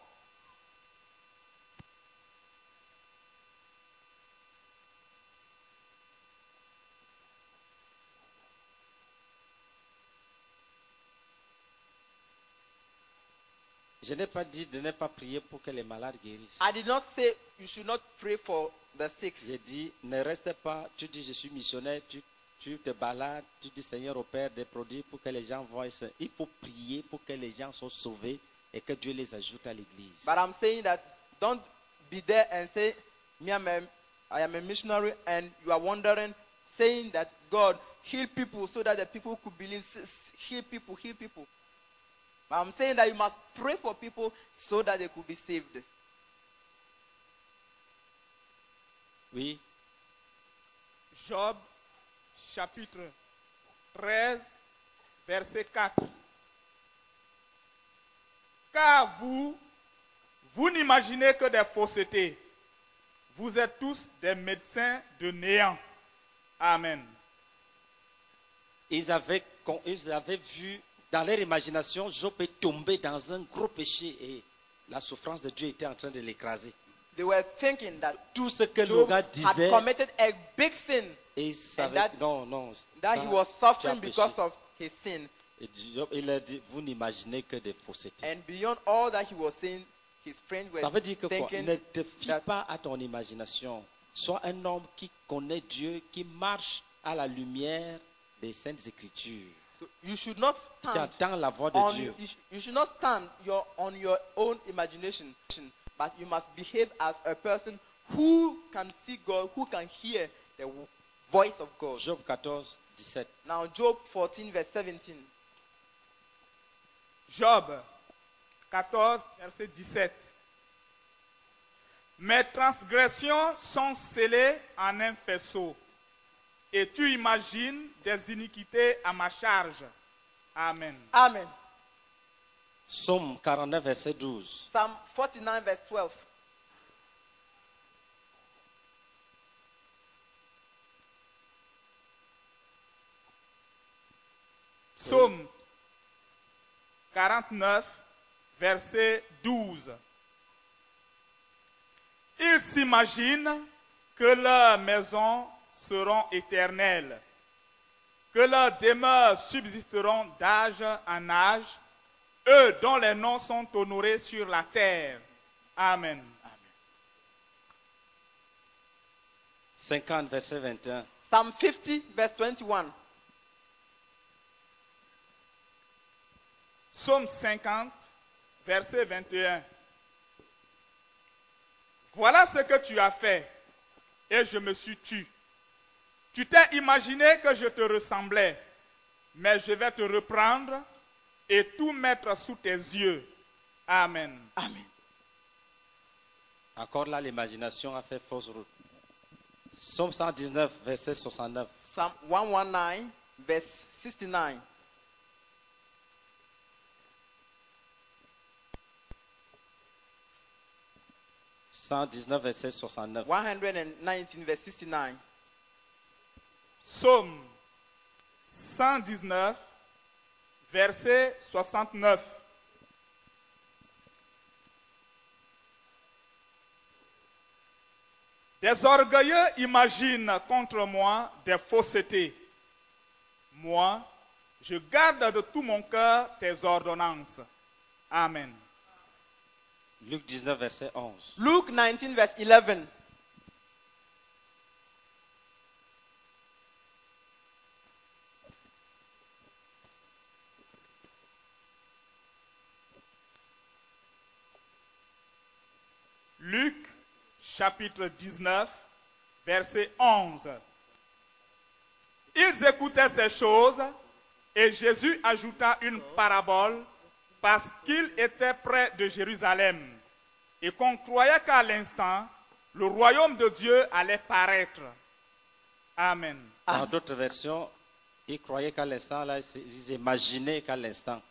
Je n'ai pas dit de ne pas prier pour que les malades guérissent. I did not say you should not pray for the sick. J'ai dit, ne reste pas, tu dis je suis missionnaire, tu te balades, tu dis Seigneur opère des produits pour que les gens voient. Il faut prier pour que les gens soient sauvés et que Dieu les ajoute à l'église. But I'm saying that don't be there and say, I am a missionary, and you are wondering, saying that God heal people so that the people could believe, heal people, heal people. But I'm saying that you must pray for people so that they could be saved. Oui. Job, chapitre 13, verset 4. Car vous n'imaginez que des faussetés. Vous êtes tous des médecins de néant. Amen. Ils avaient vu dans leur imagination, Job est tombé dans un gros péché et la souffrance de Dieu était en train de l'écraser. They were thinking that Tout ce que le Job gars had disait, committed a big sin, et il savait, that- non, that ça, he was tu as suffering péché. because of his sin. Et Job, il a dit, vous n'imaginez que des faussetés. And beyond all that he was saying, his friends were Ça veut dire que quoi? thinking Ne te fie that pas à ton imagination. Sois un homme qui connaît Dieu, qui marche à la lumière des Saintes Écritures. so you should not Qui stand entend la voix de on Dieu. you should not stand on your own imagination, but you must behave as a person who can see God, who can hear the voice of God. Job 14, 17. Now Job 14, verse 17. Job 14, verset 17. Mes transgressions sont scellées en un faisceau, et tu imagines des iniquités à ma charge. Amen. Amen. Psaume 49, verset 12. Psalm 49, verse 12. Psaume 49, verset 12. Ils s'imaginent que leurs maisons seront éternelles, que leurs demeures subsisteront d'âge en âge, eux dont les noms sont honorés sur la terre. Amen. 50, verset 21. Psalm 50, verse 21. Psaume 50, verset 21. Voilà ce que tu as fait, et je me suis tu. Tu t'es imaginé que je te ressemblais, mais je vais te reprendre et tout mettre sous tes yeux. Amen. Amen. Encore là, l'imagination a fait fausse route. Psaume 119, verset 69. Psalm 119, verse 69. Psaume 119, verset 69. 119, verse 69. Psaume 119, verset 69. Des orgueilleux imaginent contre moi des faussetés. Moi, je garde de tout mon cœur tes ordonnances. Amen. Luc 19, verset 11. Luke 19, verse 11. Luc, chapitre 19, verset 11. Ils écoutaient ces choses et Jésus ajouta une parabole parce qu'il était près de Jérusalem et qu'on croyait qu'à l'instant, le royaume de Dieu allait paraître. Amen. Dans d'autres versions, ils croyaient qu'à l'instant, là, ils imaginaient qu'à l'instant.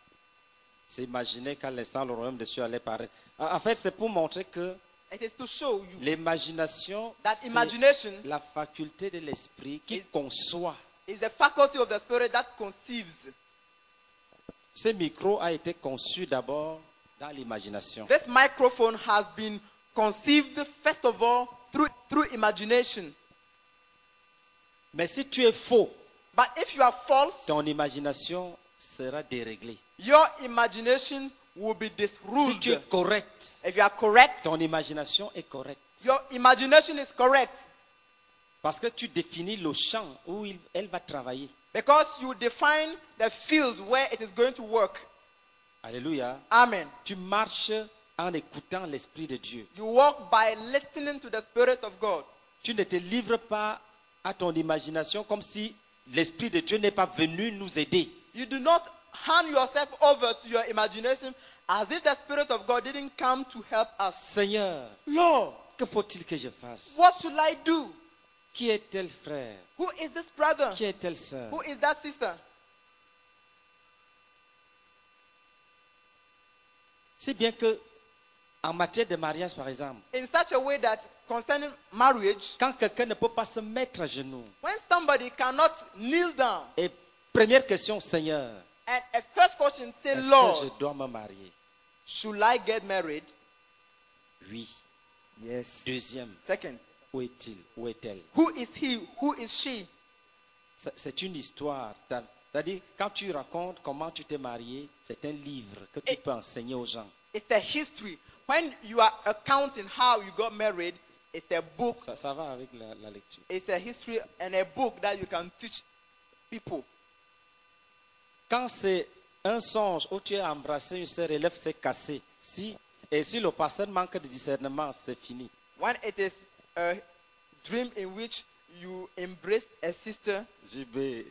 C'est imaginer qu'à l'instant le royaume des cieux allait paraître. En fait, c'est pour montrer que It is to show you l'imagination, that c'est imagination la faculté de l'esprit qui is- conçoit. is the faculty of the Spirit that conceives. Ce micro a été conçu d'abord dans l'imagination. This microphone has been conceived, first of all, through imagination. Mais si tu es faux, But if you are false, ton imagination sera déréglée. your imagination will be Si disruled. tu es correct, If you are correct, ton imagination est correcte. your imagination is correct Parce que tu définis le champ où elle va travailler. because you define the field where it is going to work. Alléluia. Amen. Tu marches en écoutant l'Esprit de Dieu. You walk by listening to the Spirit of God. Tu ne te livres pas à ton imagination comme si l'Esprit de Dieu n'est pas venu nous aider. You do not hand yourself over to your imagination as if the Spirit of God didn't come to help us. Seigneur, Lord, que faut-il que je fasse? what should I do? Qui est tel frère? Who is this brother? Qui est telle sœur? Who is that sister? C'est bien que, en matière de mariage, par exemple, In such a way that concerning marriage, quand quelqu'un ne peut pas se mettre à genoux, when somebody cannot kneel down, et première question, Seigneur, and a first question say, est-ce Lord, que je dois me marier? should I get married? Oui. Yes. Deuxième, Second, où est-il? Où est-elle? who is he? Who is she? C'est une histoire. C'est-à-dire, quand tu racontes comment tu t'es marié, c'est un livre que tu Et- peux enseigner aux gens. It's a history. When you are accounting how you got married, it's a book. Ça va avec la lecture. It's a history and a book that you can teach people. Quand c'est un songe où tu as embrassé une sœur et l'œuf s'est cassé, et si le pasteur manque de discernement, c'est fini. When it is a dream in which you embraced a sister, JB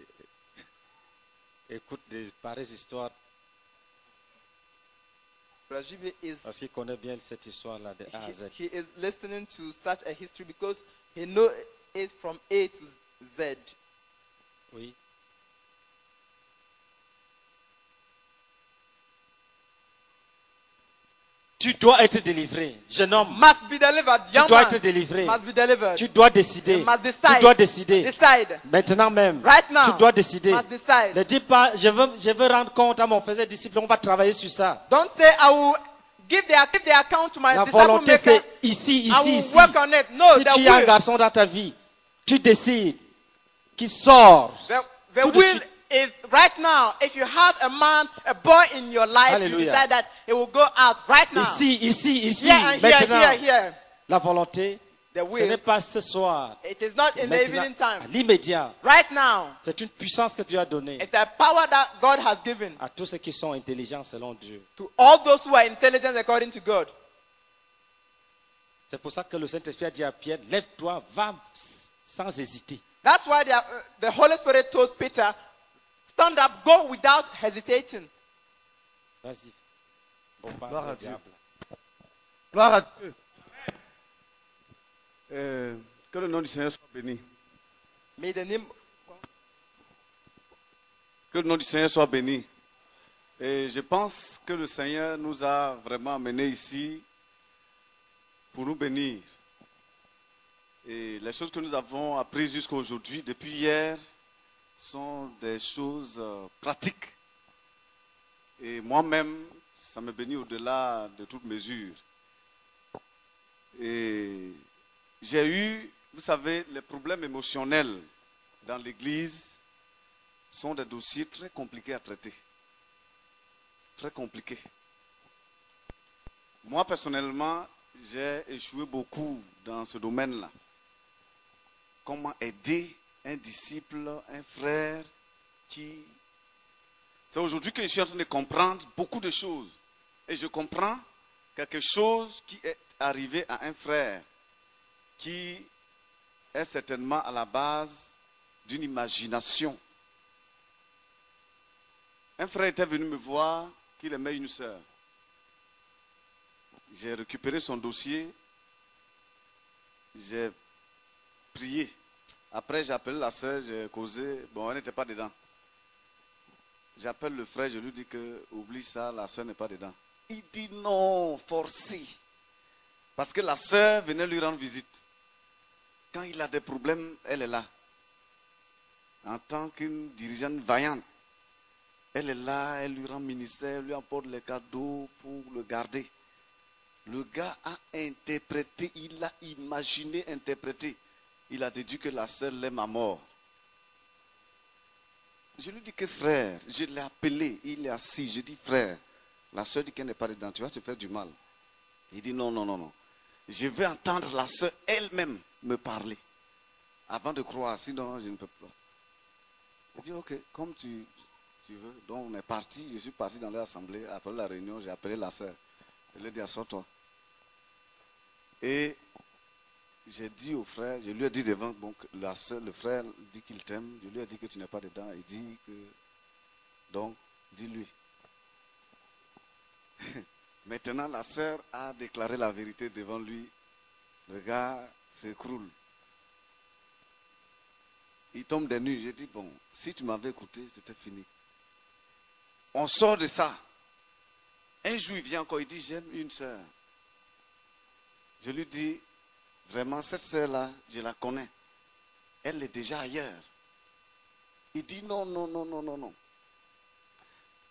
écoute des pareilles histoires Rajiv is parce qu'il connaît bien cette histoire-là de A à Z. he is listening to such a history because he knows it from A to Z. Oui. Tu dois être délivré, jeune homme. Must be delivered. Tu Young dois man être délivré. must be delivered. Tu dois décider. You must Tu decide. dois décider. Decide. Maintenant même. Right now. Tu dois décider. Must decide. Ne dis pas, je veux rendre compte à mon frère disciple, on va travailler sur ça. Don't say I will give the account to my La disciple volonté, maker. c'est ici, I ici, will ici. work on it. No, Si the tu as un will. garçon dans ta vie, tu décides qu'il sort. The tout de will suite. is right now. If you have a man, a boy in your life, Hallelujah. you decide that he will go out right now. Ici, Here and here, maintenant. here, here. La volonté, The ce will. n'est pas ce soir. It is not C'est in the maintenant, evening à time. l'immédiat. Right now. C'est une puissance que Dieu a donnée It's the power that God has given à tous ceux qui sont intelligents selon Dieu. to all those who are intelligent according to God. C'est pour ça que le Saint-Esprit a dit à Pierre, lève-toi, va sans hésiter. That's why the Holy Spirit told Peter, stand up, go without hesitating. Vas-y. Bombarde Gloire à le Dieu. diable. Gloire à Dieu. Que le nom du Seigneur soit béni. May the name Que le nom du Seigneur soit béni. Et je pense que le Seigneur nous a vraiment amenés ici pour nous bénir. Et les choses que nous avons apprises jusqu'à aujourd'hui, depuis hier, sont des choses pratiques. Et moi-même, ça me bénit au-delà de toute mesure. Et j'ai eu, vous savez, les problèmes émotionnels dans l'Église sont des dossiers très compliqués à traiter. Très compliqués. Moi, personnellement, j'ai échoué beaucoup dans ce domaine-là. Comment aider un disciple, un frère qui... C'est aujourd'hui que je suis en train de comprendre beaucoup de choses. Et je comprends quelque chose qui est arrivé à un frère qui est certainement à la base d'une imagination. Un frère était venu me voir qu'il aimait une sœur. J'ai récupéré son dossier, j'ai prié. Après, j'ai appelé la sœur, j'ai causé. Bon, elle n'était pas dedans. J'appelle le frère, je lui dis que oublie ça, la soeur n'est pas dedans. Il dit non, forcé. Parce que la soeur venait lui rendre visite. Quand il a des problèmes, elle est là. En tant qu'une dirigeante vaillante, elle est là, elle lui rend ministère, elle lui apporte les cadeaux pour le garder. Le gars a interprété, il a imaginé, interprété. Il a déduit que la soeur l'aime à mort. Je lui dis que frère, je l'ai appelé, il est assis. Je dis frère, la soeur dit qu'elle n'est pas dedans, tu vas te faire du mal. Il dit non, non, non, non. Je vais entendre la soeur elle-même me parler avant de croire, sinon je ne peux pas. Il dit ok, comme tu veux. Donc on est parti, je suis parti dans l'assemblée, après la réunion, j'ai appelé la soeur. Je lui ai dit assois-toi. Et j'ai dit au frère, je lui ai dit devant, donc la soeur, le frère dit qu'il t'aime, je lui ai dit que tu n'es pas dedans, il dit que, donc, dis-lui. Maintenant, la sœur a déclaré la vérité devant lui. Le gars s'écroule. Il tombe des nues. J'ai dit, bon, si tu m'avais écouté, c'était fini. On sort de ça. Un jour, il vient encore, il dit, j'aime une sœur. Je lui dis, vraiment, cette sœur-là, je la connais. Elle est déjà ailleurs. Il dit, non, non, non, non, non, non.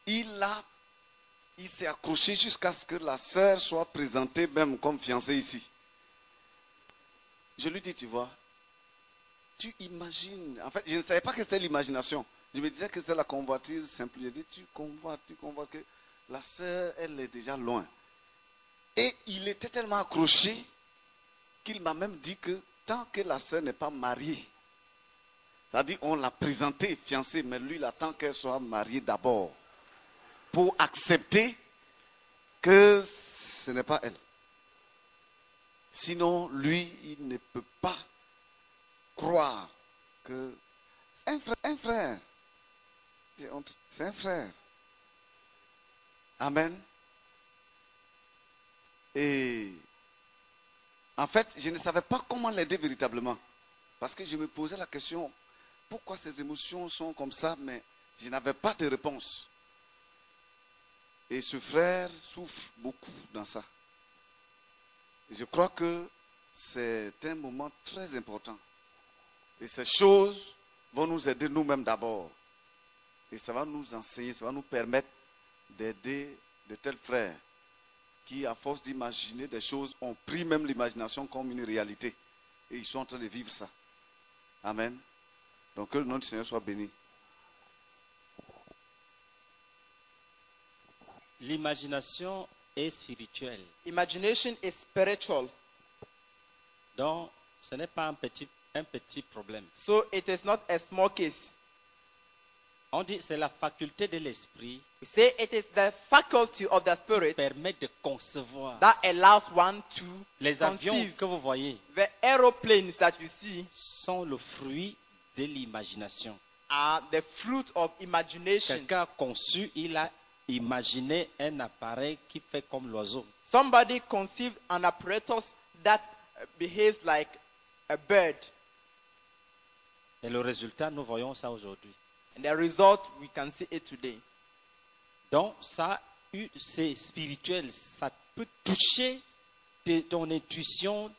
Il s'est accroché jusqu'à ce que la sœur soit présentée même comme fiancée ici. Je lui dis, tu vois, tu imagines. En fait, je ne savais pas que c'était l'imagination. Je me disais que c'était la convoitise simple. Je dis, tu convoites que la sœur, elle est déjà loin. Et il était tellement accroché qu'il m'a même dit que tant que la sœur n'est pas mariée, c'est-à-dire on l'a présentée fiancée, mais lui, il attend qu'elle soit mariée d'abord pour accepter que ce n'est pas elle. Sinon, lui, il ne peut pas croire que c'est un frère. C'est un frère. Amen. Et en fait, je ne savais pas comment l'aider véritablement. Parce que je me posais la question, pourquoi ces émotions sont comme ça, mais je n'avais pas de réponse. Et ce frère souffre beaucoup dans ça. Et je crois que c'est un moment très important. Et ces choses vont nous aider nous-mêmes d'abord. Et ça va nous enseigner, ça va nous permettre d'aider de tels frères qui, à force d'imaginer des choses, ont pris même l'imagination comme une réalité. Et ils sont en train de vivre ça. Amen. Donc que le nom du Seigneur soit béni. L'imagination est spirituelle. Imagination is spiritual. Donc, ce n'est pas un petit problème. So it is not a small case. On dit que c'est la faculté de l'esprit We say it is the faculty of the qui spirit permet de concevoir. that allows one to Les avions conceive. que vous voyez The aeroplanes that you see sont le fruit de l'imagination. are the fruit of imagination. Quelqu'un a conçu, il a imaginé un appareil qui fait comme l'oiseau. Somebody conceived an apparatus that behaves like a bird. Et le résultat, nous voyons ça aujourd'hui. And the result, we can see it today. Donc, c'est spirituel. Ça peut toucher ton intuition,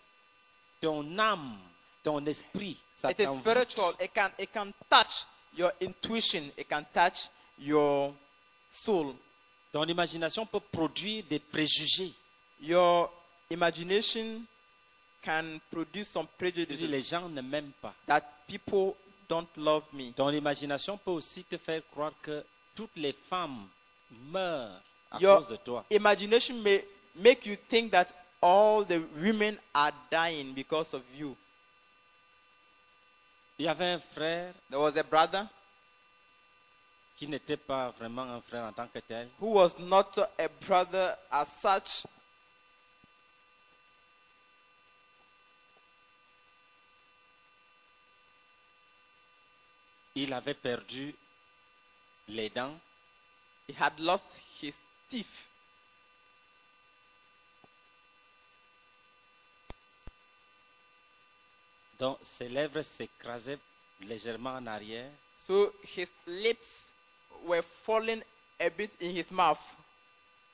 ton âme, ton esprit. Ça It is t'envoûte. spiritual. It can touch your intuition. It can touch your soul. Ton imagination peut produire des préjugés. Your imagination can produce some Tu dis, les prejudices gens ne m'aiment pas. that people don't love me. Ton imagination peut aussi te faire croire que toutes les femmes meurent à Your cause de toi. imagination may make you think that all the women are dying because of you. Il y avait un frère There was a brother qui n'était pas vraiment un frère en tant que tel. who was not a brother as such. Il avait perdu les dents. He had lost his teeth. Donc ses lèvres s'écrasaient légèrement en arrière. So his lips were falling a bit in his mouth.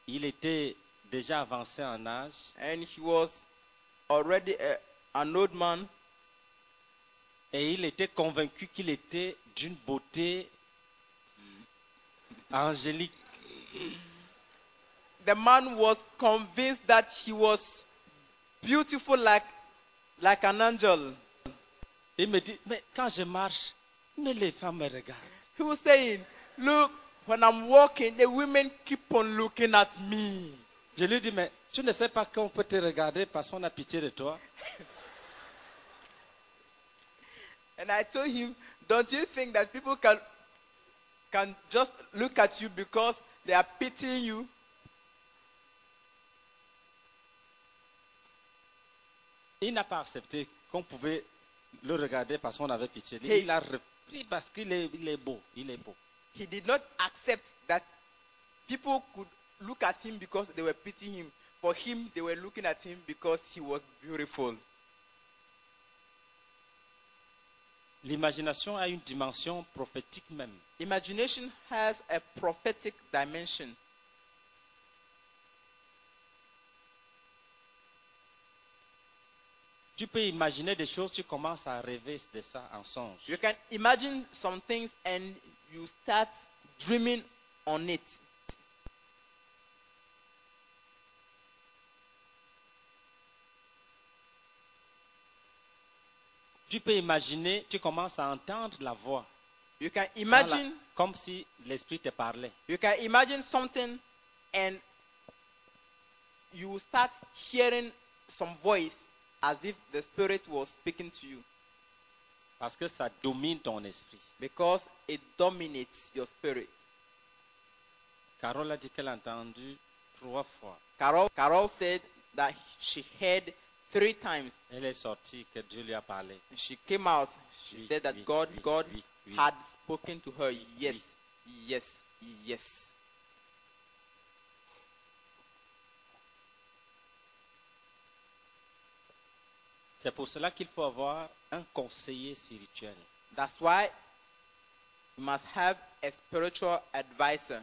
Il était déjà avancé en âge. And he was already an old man. Et il était convaincu qu'il était d'une beauté angélique. The man was convinced that he was beautiful like an angel. Il me dit, mais quand je marche, mais les femmes me regardent. He was saying, look, when I'm walking, the women keep on looking at me. Je lui dis, mais tu ne sais pas qu'on peut te regarder parce qu'on a pitié de toi. And I told him, don't you think that people can just look at you because they are pitying you? Il n'a pas accepté qu'on pouvait le regarder parce qu'on avait pitié. Hey. Il a repris parce qu'il est, il est beau. Il est beau. He did not accept that people could look at him because they were pitying him. For him, they were looking at him because he was beautiful. L'imagination a une dimension prophétique même. Imagination has a prophetic dimension. Tu peux imaginer des choses, tu commences à rêver de ça en songe. You can imagine some things and you start dreaming on it. Tu peux imaginer, tu commences à entendre la voix. You can imagine, Comme si l'esprit te parlait. you can imagine something and you start hearing some voice as if the spirit was speaking to you Parce que ça domine ton esprit. because it dominates your spirit. Carole a dit qu'elle a entendu 3 fois. Carol said that she heard 3 times. Elle est sortie que Dieu lui a parlé. She came out. She Oui, said that oui, God oui, oui. had spoken to her. Yes, yes, yes. C'est pour cela qu'il faut avoir un conseiller spirituel. That's why you must have a spiritual advisor.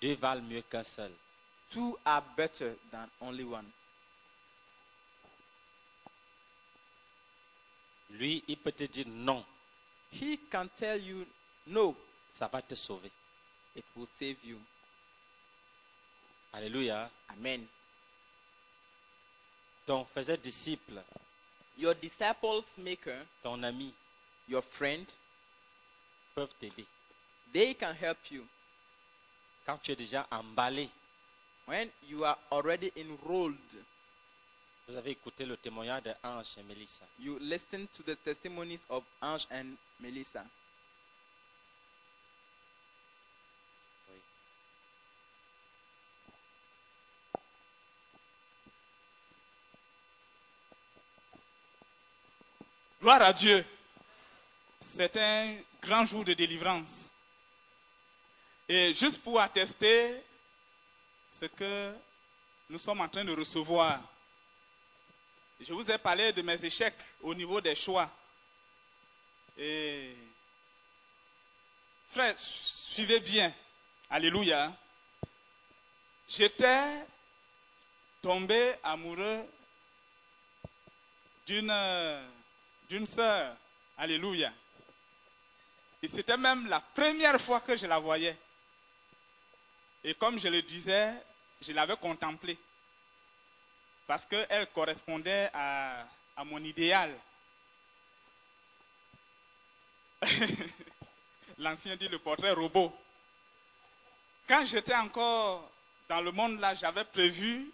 Deux valent mieux qu'un seul. 2 are better than only one. Lui, il peut te dire non, He can tell you, no, ça va te sauver. it will save you. Alléluia. Amen. Ton faisait disciple, Your disciples maker, ton ami, your friend, peuvent t'aider. they can help you. Quand tu es déjà emballé, When you are already enrolled, vous avez écouté le témoignage de Ange et Mélissa. you listen to the testimonies of Ange and Melissa. Oui. Gloire à Dieu. C'est un grand jour de délivrance. Et juste pour attester ce que nous sommes en train de recevoir, je vous ai parlé de mes échecs au niveau des choix. Et frère, suivez bien. Alléluia. J'étais tombé amoureux d'une sœur. Alléluia. Et c'était même la première fois que je la voyais. Et comme je le disais, je l'avais contemplée. Parce qu'elle correspondait à mon idéal. L'ancien dit le portrait robot. Quand j'étais encore dans le monde là, j'avais prévu,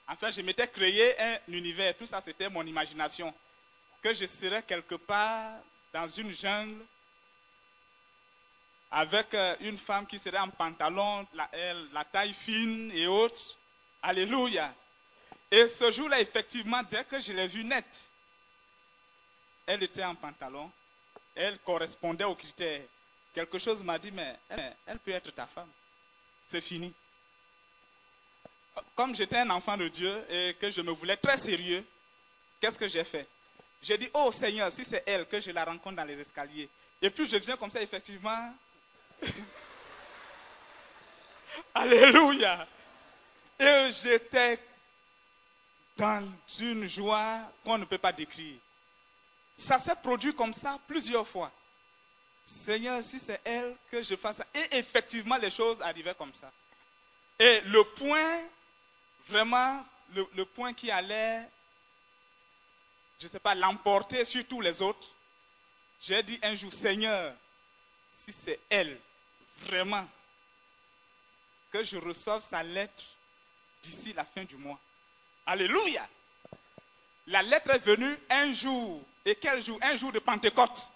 en fait, je m'étais créé un univers. Tout ça, c'était mon imagination. Que je serais quelque part dans une jungle avec une femme qui serait en pantalon, la taille fine et autres. Alléluia. Et ce jour-là, effectivement, dès que je l'ai vue net, elle était en pantalon, elle correspondait aux critères. Quelque chose m'a dit, mais elle peut être ta femme. C'est fini. Comme j'étais un enfant de Dieu et que je me voulais très sérieux, qu'est-ce que j'ai fait? J'ai dit, oh Seigneur, si c'est elle que je la rencontre dans les escaliers. Et puis je viens comme ça, effectivement. Alléluia. Et j'étais dans une joie qu'on ne peut pas décrire. Ça s'est produit comme ça plusieurs fois. Seigneur, si c'est elle, que je fasse ça. Et effectivement, les choses arrivaient comme ça. Et le point, vraiment, le point qui allait, je ne sais pas, l'emporter sur tous les autres, j'ai dit un jour, Seigneur, si c'est elle, vraiment, que je reçoive sa lettre d'ici la fin du mois. Alléluia! La lettre est venue un jour. Et quel jour? Un jour de Pentecôte.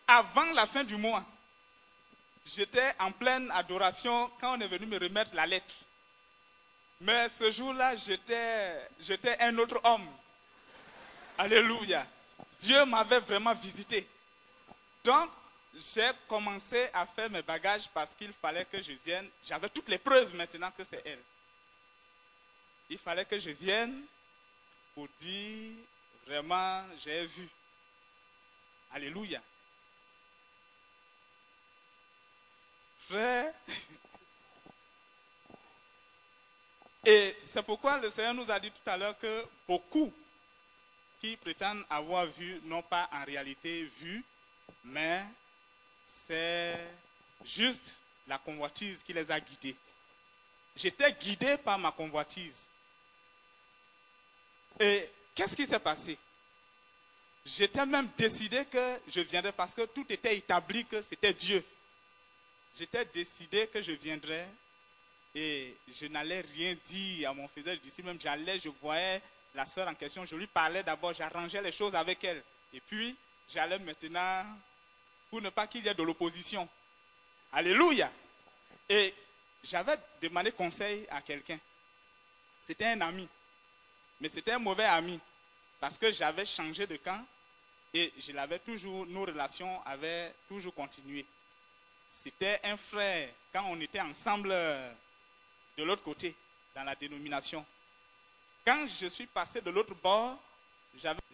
Avant la fin du mois. J'étais en pleine adoration quand on est venu me remettre la lettre. Mais ce jour-là, j'étais un autre homme. Alléluia. Dieu m'avait vraiment visité. Donc, j'ai commencé à faire mes bagages parce qu'il fallait que je vienne. J'avais toutes les preuves maintenant que c'est elle. Il fallait que je vienne pour dire, vraiment, j'ai vu. Alléluia. Frère, et c'est pourquoi le Seigneur nous a dit tout à l'heure que beaucoup qui prétendent avoir vu n'ont pas en réalité vu, mais c'est juste la convoitise qui les a guidés. J'étais guidé par ma convoitise. Et qu'est-ce qui s'est passé? J'étais même décidé que je viendrais parce que tout était établi que c'était Dieu. J'étais décidé que je viendrais et je n'allais rien dire à mon faiseur de disciple. Même j'allais, je voyais la sœur en question, je lui parlais d'abord, j'arrangeais les choses avec elle. Et puis, j'allais maintenant, pour ne pas qu'il y ait de l'opposition. Alléluia! Et j'avais demandé conseil à quelqu'un. C'était un ami. Mais c'était un mauvais ami. Parce que j'avais changé de camp et je l'avais toujours, nos relations avaient toujours continué. C'était un frère quand on était ensemble de l'autre côté, dans la dénomination. Quand je suis passé de l'autre bord,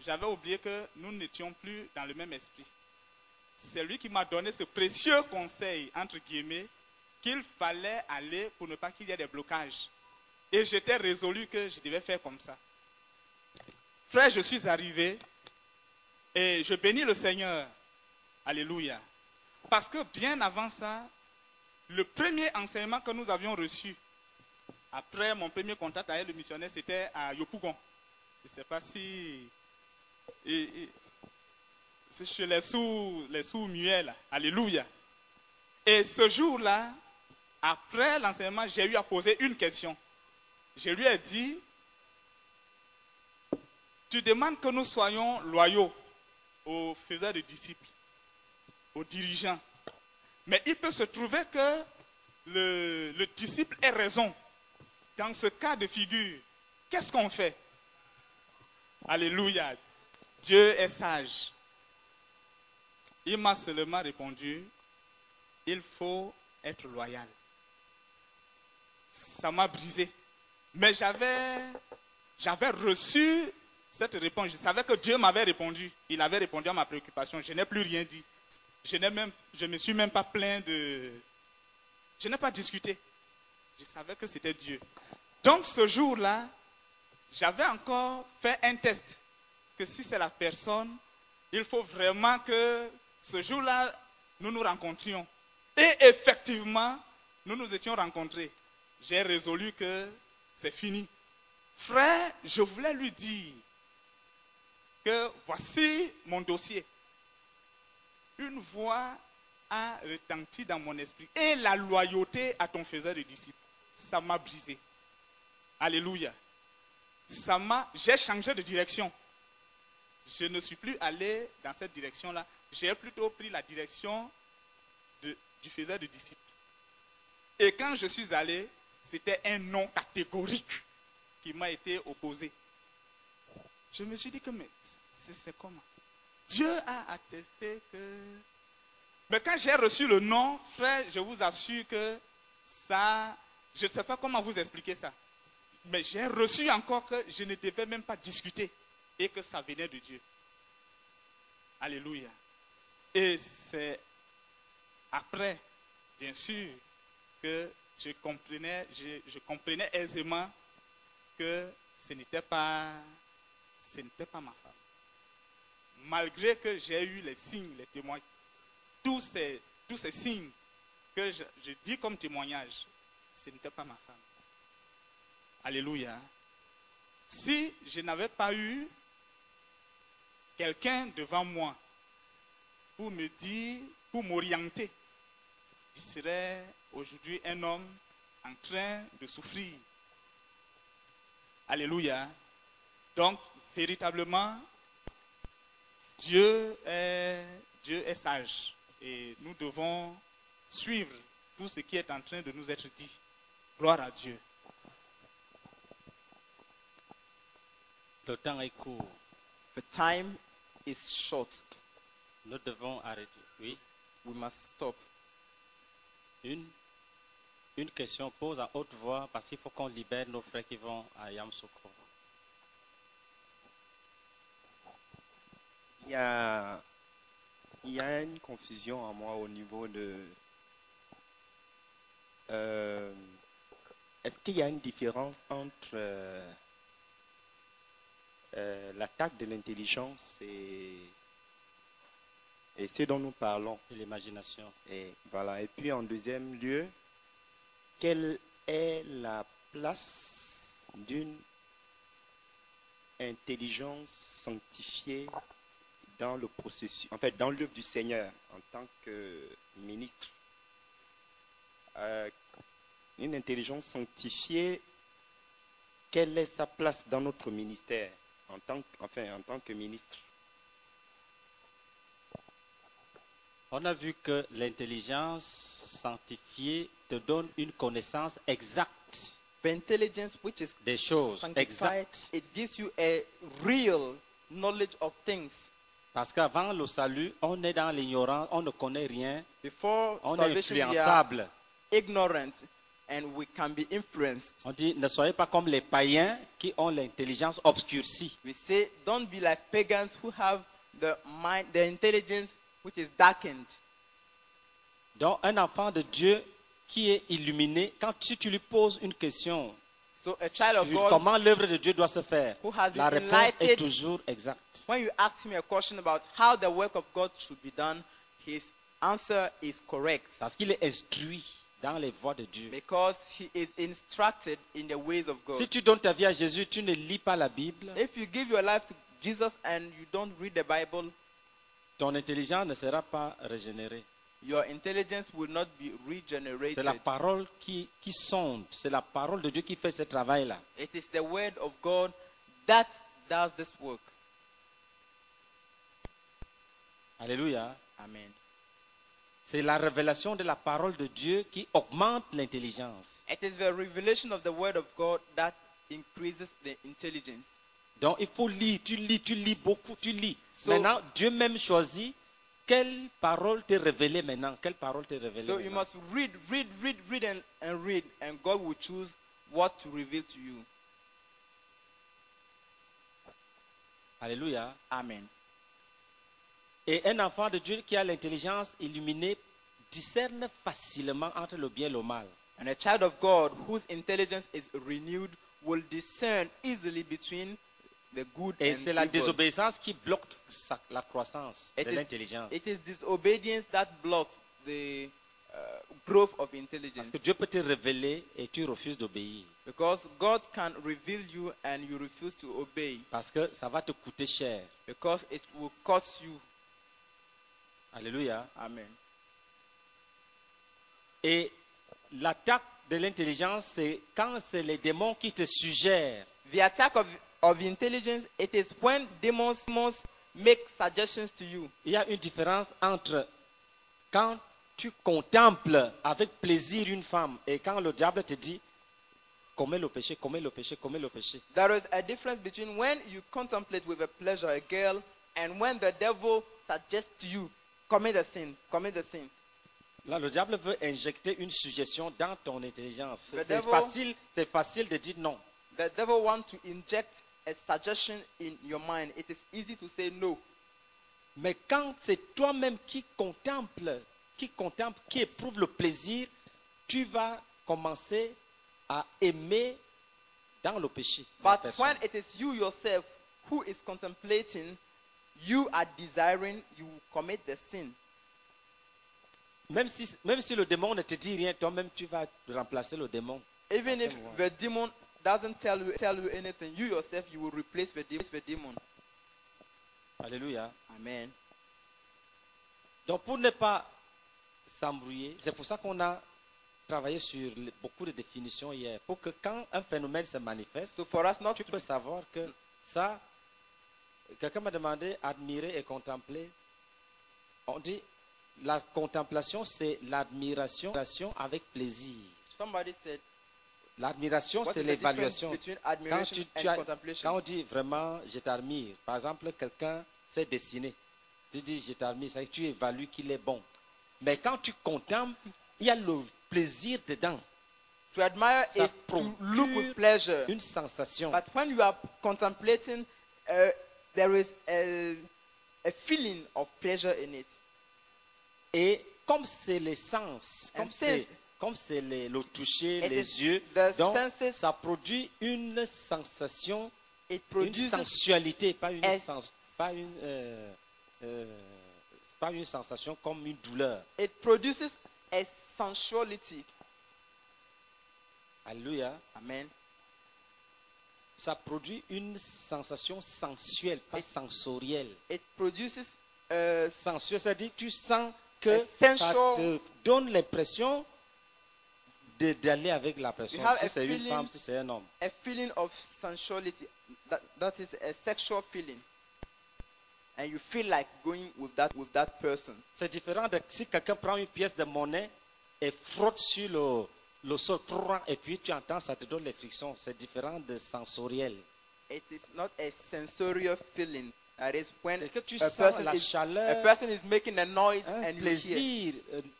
j'avais oublié que nous n'étions plus dans le même esprit. C'est lui qui m'a donné ce précieux conseil, entre guillemets, qu'il fallait aller pour ne pas qu'il y ait des blocages. Et j'étais résolu que je devais faire comme ça. Frère, je suis arrivé et je bénis le Seigneur. Alléluia. Parce que bien avant ça, le premier enseignement que nous avions reçu, après mon premier contact avec le missionnaire, c'était à Yopougon. Je ne sais pas si... c'est chez les sourds muets là. Alléluia. Et ce jour-là, après l'enseignement, j'ai eu à poser une question. Je lui ai dit, tu demandes que nous soyons loyaux aux faiseurs de disciples, aux dirigeants. Mais il peut se trouver que le disciple ait raison. Dans ce cas de figure, qu'est-ce qu'on fait? Alléluia. Dieu est sage. Il m'a seulement répondu, il faut être loyal. Ça m'a brisé. Mais j'avais reçu cette réponse. Je savais que Dieu m'avait répondu. Il avait répondu à ma préoccupation. Je n'ai plus rien dit. Je ne me suis même pas plaint de... Je n'ai pas discuté. Je savais que c'était Dieu. Donc ce jour-là, j'avais encore fait un test. Que si c'est la personne, il faut vraiment que ce jour-là, nous nous rencontrions. Et effectivement, nous nous étions rencontrés. J'ai résolu que c'est fini. Frère, je voulais lui dire que voici mon dossier. Une voix a retenti dans mon esprit. Et la loyauté à ton faiseur de disciples. Ça m'a brisé. Alléluia. J'ai changé de direction. Je ne suis plus allé dans cette direction-là. J'ai plutôt pris la direction du faiseur de disciples. Et quand je suis allé, c'était un non catégorique qui m'a été opposé. Je me suis dit que, mais c'est comment? Dieu a attesté que... Mais quand j'ai reçu le non, frère, je vous assure que ça... Je ne sais pas comment vous expliquer ça. Mais j'ai reçu encore que je ne devais même pas discuter et que ça venait de Dieu. Alléluia. Et c'est après, bien sûr, que je comprenais aisément que ce n'était pas ma femme. Malgré que j'ai eu les signes, les témoignages, tous ces signes que je dis comme témoignage, ce n'était pas ma femme. Alléluia. Si je n'avais pas eu quelqu'un devant moi pour me dire, pour m'orienter, je serais aujourd'hui un homme en train de souffrir. Alléluia. Donc, véritablement, Dieu est sage et nous devons suivre tout ce qui est en train de nous être dit. Gloire à Dieu. Le temps est court. The time is short. Nous devons arrêter. Oui. We must stop. Une question pose à haute voix parce qu'il faut qu'on libère nos frères qui vont à Yamoussoukro. Il y a une confusion en moi au niveau de... est-ce qu'il y a une différence entre l'attaque de l'intelligence et ce dont nous parlons? Et l'imagination. Et voilà. Et puis en deuxième lieu, quelle est la place d'une intelligence sanctifiée dans le processus, en fait, dans l'œuvre du Seigneur en tant que ministre? Une intelligence sanctifiée, quelle est sa place dans notre ministère en tant que ministre? On a vu que l'intelligence sanctifiée te donne une connaissance exacte The intelligence which is des choses, sanctified, exactes. it gives you a real knowledge of things. Parce qu'avant le salut, on est dans l'ignorance, on ne connaît rien, Before on est salvation, we are influençable. ignorant and we can be influenced. On dit, ne soyez pas comme les païens qui ont l'intelligence obscurcie. We say, don't be like pagans who have the mind, the intelligence which is darkened. Donc, un enfant de Dieu qui est illuminé, si tu lui poses une question So a child of sur God, comment l'œuvre de Dieu doit se faire, who has la been réponse est enlightened, toujours exacte. when you ask him a question about how the work of God should be done, his answer is correct Parce qu'il est instruit dans les voies de Dieu. because he is instructed in the ways of God. Si tu donnes ta vie à Jésus, tu ne lis pas la Bible, If you give your life to Jesus and you don't read the Bible, ton intelligence ne sera pas régénérée. your intelligence will not be C'est regenerated. la parole qui sonde, c'est la parole de Dieu qui fait ce travail-là. It is the word of God that does this work. Alléluia. Amen. C'est la révélation de la parole de Dieu qui augmente l'intelligence. It is the revelation of the word of God that increases the intelligence. Donc il faut lire, tu lis beaucoup, tu lis. So- Maintenant, Dieu même choisit quelle parole t'est révélée maintenant, quelle parole t'est révélée So you maintenant. must read and read, and God will choose what to reveal to you. Alléluia. Amen. Et un enfant de Dieu qui a l'intelligence illuminée discerne facilement entre le bien et le mal. And a child of God whose intelligence is renewed will discern easily between the good Et and c'est la evil. désobéissance qui bloque la croissance de It l'intelligence. is disobedience that blocks the growth of Parce intelligence. que Dieu peut te révéler et tu refuses d'obéir. Because God can reveal you and you refuse to obey. Parce que ça va te coûter cher. Because it will cost you. Alléluia. Amen. Et l'attaque de l'intelligence, c'est quand c'est les démons qui te suggèrent. The attack of intelligence, it is when demons make suggestions to you. Il y a une différence entre quand tu contemples avec plaisir une femme et quand le diable te dit commets le péché, commets le péché, commets le péché. There is a difference between when you contemplate with a pleasure a girl and when the devil suggests to you, commit the sin, commit the sin. Là, le diable veut injecter une suggestion dans ton intelligence. The C'est facile de dire non. The devil wants to inject a suggestion in your mind. It is easy to say no. Mais quand c'est toi-même qui contemple, qui éprouve le plaisir, tu vas commencer à aimer dans le péché. la But personne. when it is you yourself who is contemplating, you are desiring, you commit the sin. Même si le démon ne te dit rien, toi-même tu vas remplacer le démon. Even if That's the the demon doesn't tell you anything, you yourself, you will replace the demon. Alléluia. Amen. Donc pour ne pas s'embrouiller, c'est pour ça qu'on a travaillé sur beaucoup de définitions hier. Pour que quand un phénomène se manifeste, So for us not tu to peux savoir que ça, quelqu'un m'a demandé admirer et contempler. On dit la contemplation, c'est l'admiration avec plaisir. somebody said, L'admiration, what c'est is the difference l'évaluation. between Quand, admiration and contemplation? quand on dit vraiment je t'admire, par exemple, quelqu'un sait dessiner, tu dis je t'admire, ça veut dire que tu évalues qu'il est bon. Mais quand tu contemples, il y a le plaisir dedans, To admire Ça is to look with procure pleasure. une sensation. But when you are contemplating, there is a feeling of pleasure in it. Et comme c'est les sens, And since comme c'est le toucher, it les is yeux, the donc senses, ça produit une sensation, it une produces sensualité, pas une, a- pas une sensation comme une douleur. a sensuality. Alléluia. Amen. Ça produit une sensation sensuelle, pas sensorielle. It produces Sensuelle, c'est-à-dire tu sens que A ça sensual- te donne l'impression d'aller avec la personne. You have Si a c'est une feeling- femme, si c'est un homme. a feeling of sensuality. That is a sexual feeling. And you feel like going with that person. C'est différent de si quelqu'un prend une pièce de monnaie et frotte sur le sol, et puis tu entends, ça te donne les frictions. C'est différent de sensoriel. It is not a sensorial feeling. That is when C'est que tu a sens person la is chaleur, a person is making a noise un and you hear. plaisir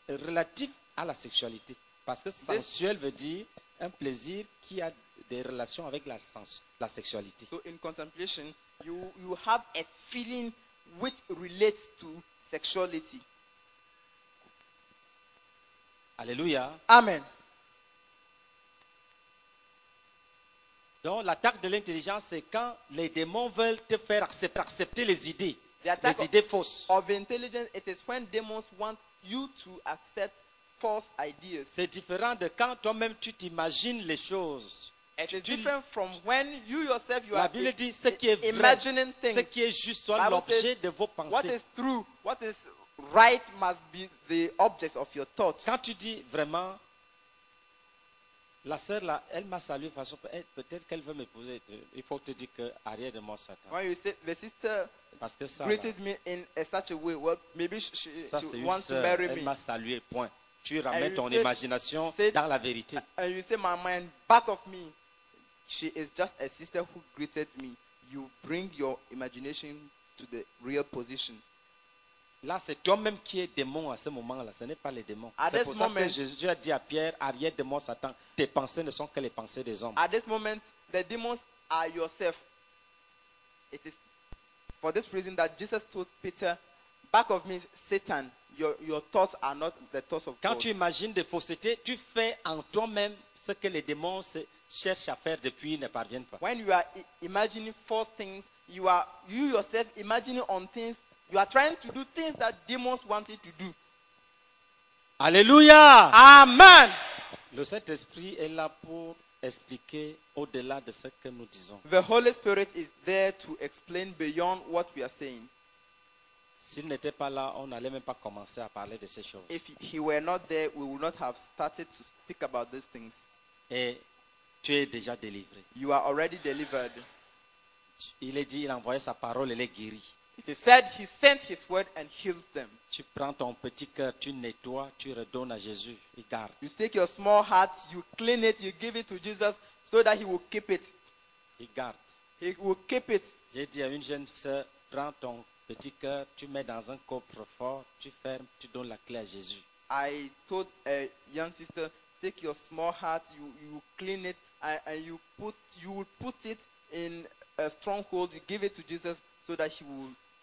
relatif à la sexualité. Parce que sensuel veut dire un plaisir qui a des relations avec la sexualité. So in contemplation, you have a feeling which relates to sexuality. Alléluia. Amen. Donc l'attaque de l'intelligence, c'est quand les démons veulent te faire accepter les idées, The attack les idées fausses. of intelligence, it is when demons want you to accept false ideas. C'est différent de quand toi-même tu t'imagines les choses. It is Tu- different from when you yourself you La are Bible dit ce qui est vrai, imagining ce things. qui est juste soit Bible l'objet says, de vos What pensées. is true, what is right must be the object of your thoughts. Quand tu dis vraiment, la sœur là, elle m'a salué de façon, peut-être qu'elle veut m'épouser. Il faut te dire que arrière de moi Satan. When you say the sister Parce que ça, là, greeted me in such a way, well, maybe she ça c'est une wants to sœur, marry elle me. m'a salué, point. Tu ramènes you ton said- imagination said- dans la vérité. And you say, my mind, back of me, she is just a sister who greeted me. You bring your imagination to the real position. Là, c'est toi-même qui es démon à ce moment-là, ce n'est pas les démons. At C'est this pour ça que moment- Jésus a dit à Pierre, arrière de moi Satan, tes pensées ne sont que les pensées des hommes. At this moment, the demons are yourself. It is for this reason that Jesus told Peter, back of me, Satan, your thoughts are not the thoughts of Quand God. tu imagines des faussetés, tu fais en toi-même ce que les démons cherchent à faire depuis ne parviennent pas. When you are imagining false things, you yourself imagining on things. You are trying to do things that demons wanted to do. Alléluia! Amen. Le Saint-Esprit est là pour expliquer au-delà de ce que nous disons. The Holy Spirit is there to explain beyond what we are saying. S'il n'était pas là, on n'allait même pas commencer à parler de ces choses. If he were not there, we would not have started to speak about these things. Et tu es déjà délivré. You are already delivered. Il est dit, il a envoyé sa parole, elle est guérie. He said he sent his word and heals them. Tu prends ton petit cœur, tu nettoies, tu redonnes à Jésus. Il garde. You take your small heart, you clean it, you give it to Jesus so that he will keep it. Il garde. He will keep it. J'ai dit à une jeune sœur, prends ton petit cœur, tu mets dans un coffre-fort, tu fermes, tu donnes la clé à Jésus. I told a young sister, take your small heart, you clean it, and you will put it in a stronghold. You give it to Jesus so that he will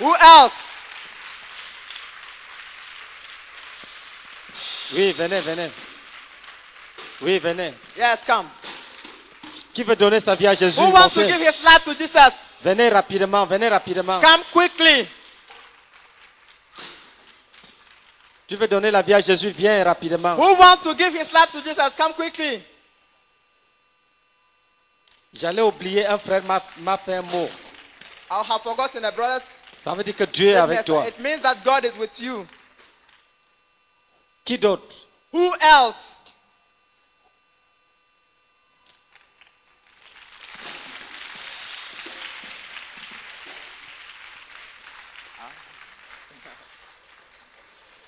Who else? Oui, venez, venez. Oui, venez. Yes, come. Qui veut donner sa vie à Jésus? Who wants to Montez. give his life to Jesus? Venez rapidement, venez rapidement. Come quickly. Tu veux donner la vie à Jésus? Viens rapidement. Who wants to give his life to Jesus? Come quickly. J'allais oublier, un frère m'a fait un mot. I have forgotten a brother. Ça veut dire que Dieu est avec toi. It means that God is with you. Qui d'autre? Who else?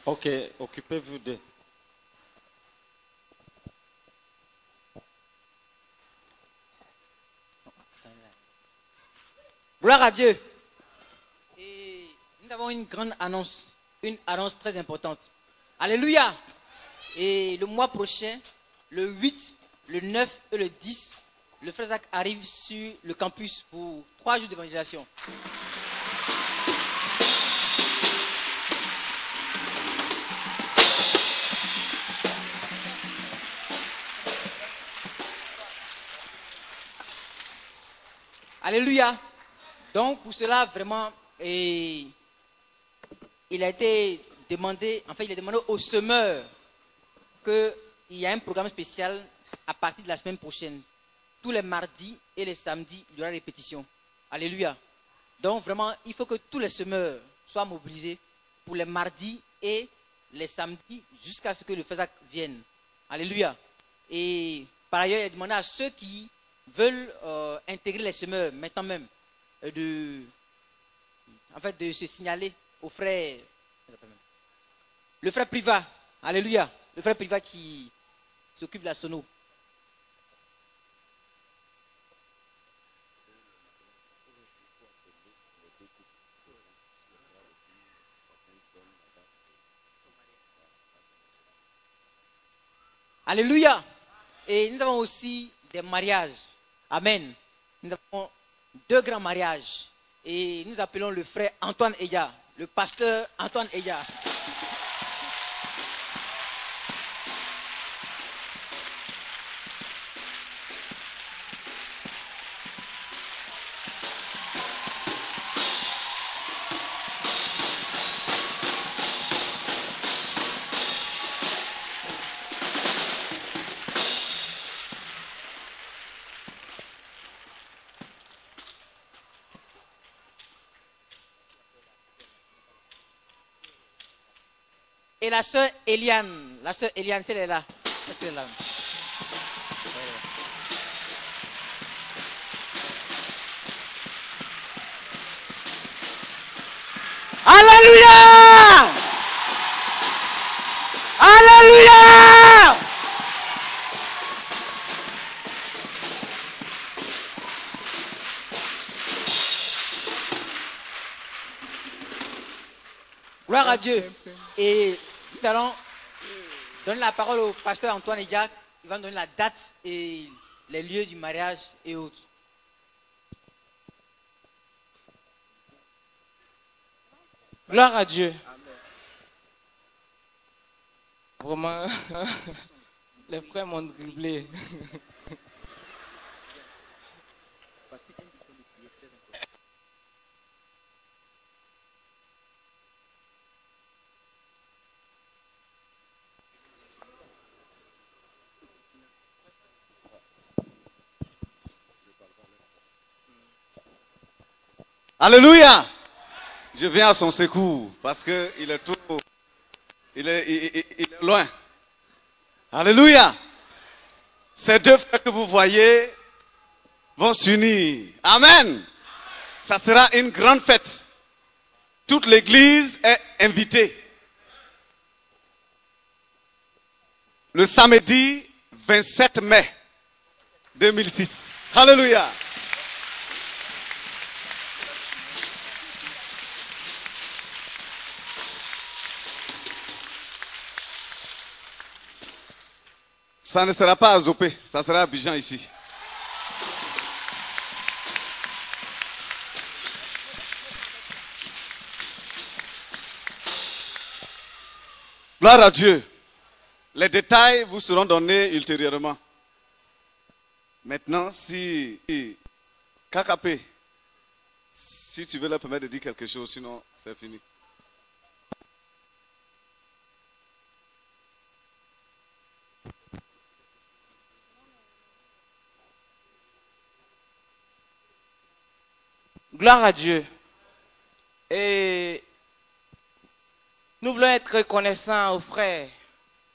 Ok, occupez-vous de. Gloire à Dieu. Et nous avons une grande annonce, une annonce très importante. Alléluia. Et le mois prochain, le 8, le 9 et le 10, le frère Zach arrive sur le campus pour 3 jours d'évangélisation. Alléluia. Donc pour cela, vraiment, il a été demandé, en fait, il a demandé aux semeurs qu'il y a un programme spécial à partir de la semaine prochaine. Tous les mardis et les samedis, il y aura répétition. Alléluia. Donc vraiment, il faut que tous les semeurs soient mobilisés pour les mardis et les samedis jusqu'à ce que le Faisac vienne. Alléluia. Et par ailleurs, il a demandé à ceux qui veulent intégrer les semeurs maintenant même de se signaler au frère, le frère Privat. Alléluia. Le frère Privat qui s'occupe de la sono. Alléluia. Et nous avons aussi des mariages. Amen. Nous avons 2 grands mariages. Et nous appelons le frère Antoine Eya, le pasteur Antoine Eya. Et la sœur Eliane, si elle est là. Est-ce qu'elle est là? Alléluia! Alléluia! Gloire à Dieu. Et nous allons donner la parole au pasteur Antoine et Jacques. Il va nous donner la date et les lieux du mariage et autres. Gloire à Dieu. Vraiment, les frères m'ont dribblé. Alléluia. Je viens à son secours parce qu'il est trop... Il est loin. Alléluia. Ces 2 frères que vous voyez vont s'unir. Amen. Ça sera une grande fête. Toute l'église est invitée. Le samedi 27 mai 2006. Alléluia. Ça ne sera pas à Zopé, ça sera à Abidjan ici. Gloire à Dieu. Les détails vous seront donnés ultérieurement. Maintenant, si KKP, si tu veux leur permettre de dire quelque chose, sinon c'est fini. Gloire à Dieu. Et nous voulons être reconnaissants aux frères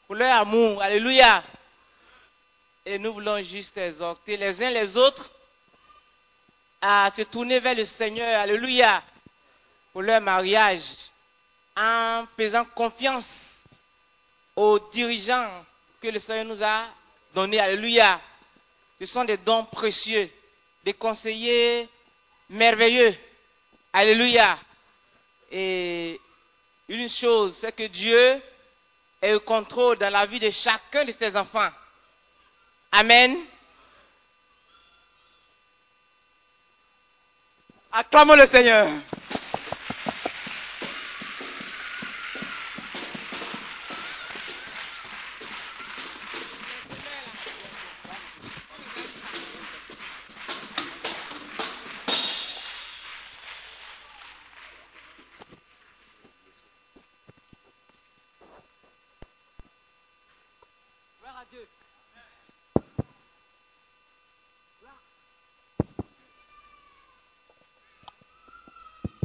pour leur amour. Alléluia. Et nous voulons juste exhorter les uns les autres à se tourner vers le Seigneur. Alléluia. Pour leur mariage. En faisant confiance aux dirigeants que le Seigneur nous a donnés. Alléluia. Ce sont des dons précieux. Des conseillers merveilleux. Alléluia. Et une chose, c'est que Dieu est au contrôle dans la vie de chacun de ses enfants. Amen. Acclamons le Seigneur.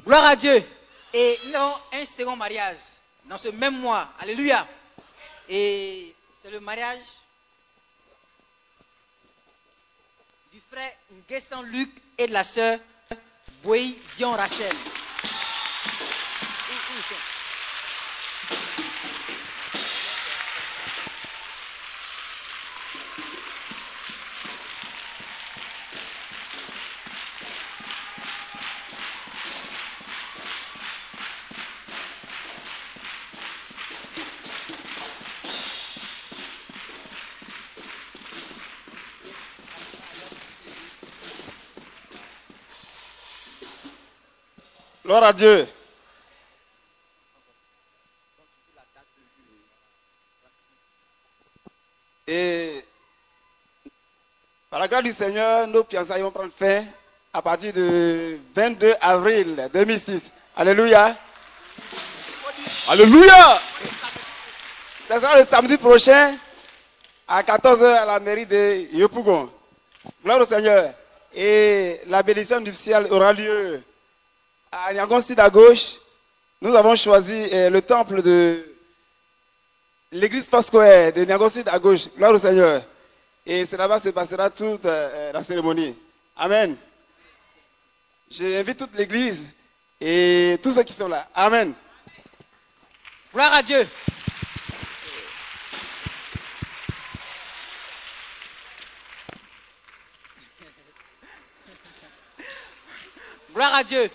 Gloire à Dieu. Et nous avons un second mariage dans ce même mois. Alléluia. Et c'est le mariage du frère Nguessan Luc et de la sœur Boy Zion Rachel. Où ils sont? Gloire à Dieu. Et par la grâce du Seigneur, nos fiançailles vont prendre fin à partir du 22 avril 2006. Alléluia. Alléluia. Ce sera le samedi prochain à 14h à la mairie de Yopougon. Gloire au Seigneur. Et la bénédiction nuptiale aura lieu à Niangon Sud à gauche. Nous avons choisi le temple de l'église Pascoe de Niangon Sud à gauche. Gloire au Seigneur. Et c'est là-bas se passera toute la cérémonie. Amen. J'invite toute l'église et tous ceux qui sont là. Amen. Gloire à Dieu. Gloire à Dieu.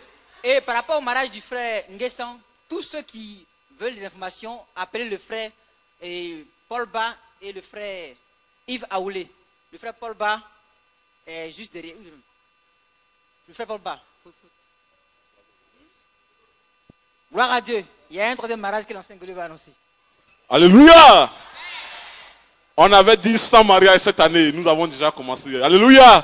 Et par rapport au mariage du frère Nguessan, tous ceux qui veulent des informations, appelez le frère Paul Ba et le frère Yves Aoulé. Le frère Paul Ba est juste derrière. Le frère Paul Ba. Gloire à Dieu. Il y a un troisième mariage que l'ancien Gaulle va annoncer. Alléluia. On avait dit 100 mariages cette année. Nous avons déjà commencé. Alléluia.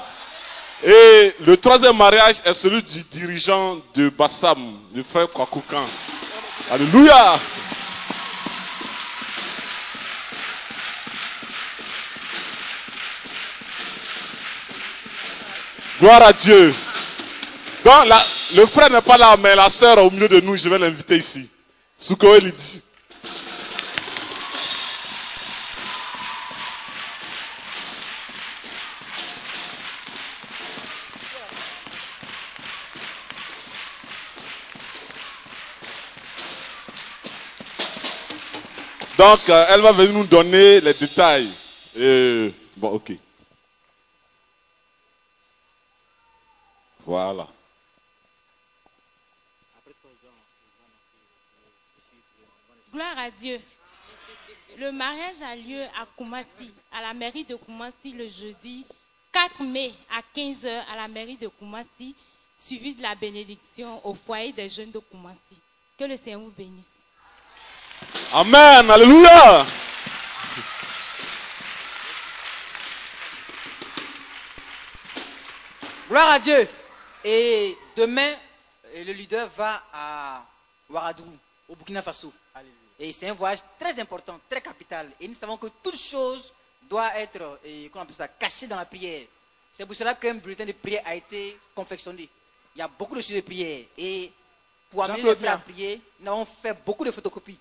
Et le troisième mariage est celui du dirigeant de Bassam, le frère Kwakoukan. Alléluia. Gloire à Dieu. Donc le frère n'est pas là, mais la sœur au milieu de nous, je vais l'inviter ici. Soukoé Lydie. Donc, elle va venir nous donner les détails. Bon, ok. Voilà. Gloire à Dieu. Le mariage a lieu à Koumassi, à la mairie de Koumassi, le jeudi 4 mai à 15h à la mairie de Koumassi, suivi de la bénédiction au foyer des jeunes de Koumassi. Que le Seigneur vous bénisse. Amen. Alléluia. Gloire à Dieu. Et demain, le leader va à Ouagadougou, au Burkina Faso. Et c'est un voyage très important, très capital. Et nous savons que toute chose doit être, comment on appelle ça, cachée dans la prière. C'est pour cela qu'un bulletin de prière a été confectionné. Il y a beaucoup de choses de prière. Et pour amener les frères à prier, nous avons fait beaucoup de photocopies.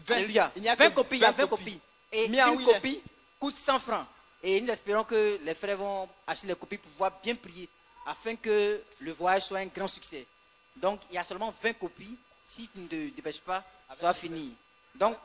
Alléluia. Il y a 20 copies, il y a 20 copies. Et une copie coûte 100 francs. Et nous espérons que les frères vont acheter les copies pour pouvoir bien prier, afin que le voyage soit un grand succès. Donc, il y a seulement 20 copies. Si tu ne te dépêches pas, ça va finir. Donc,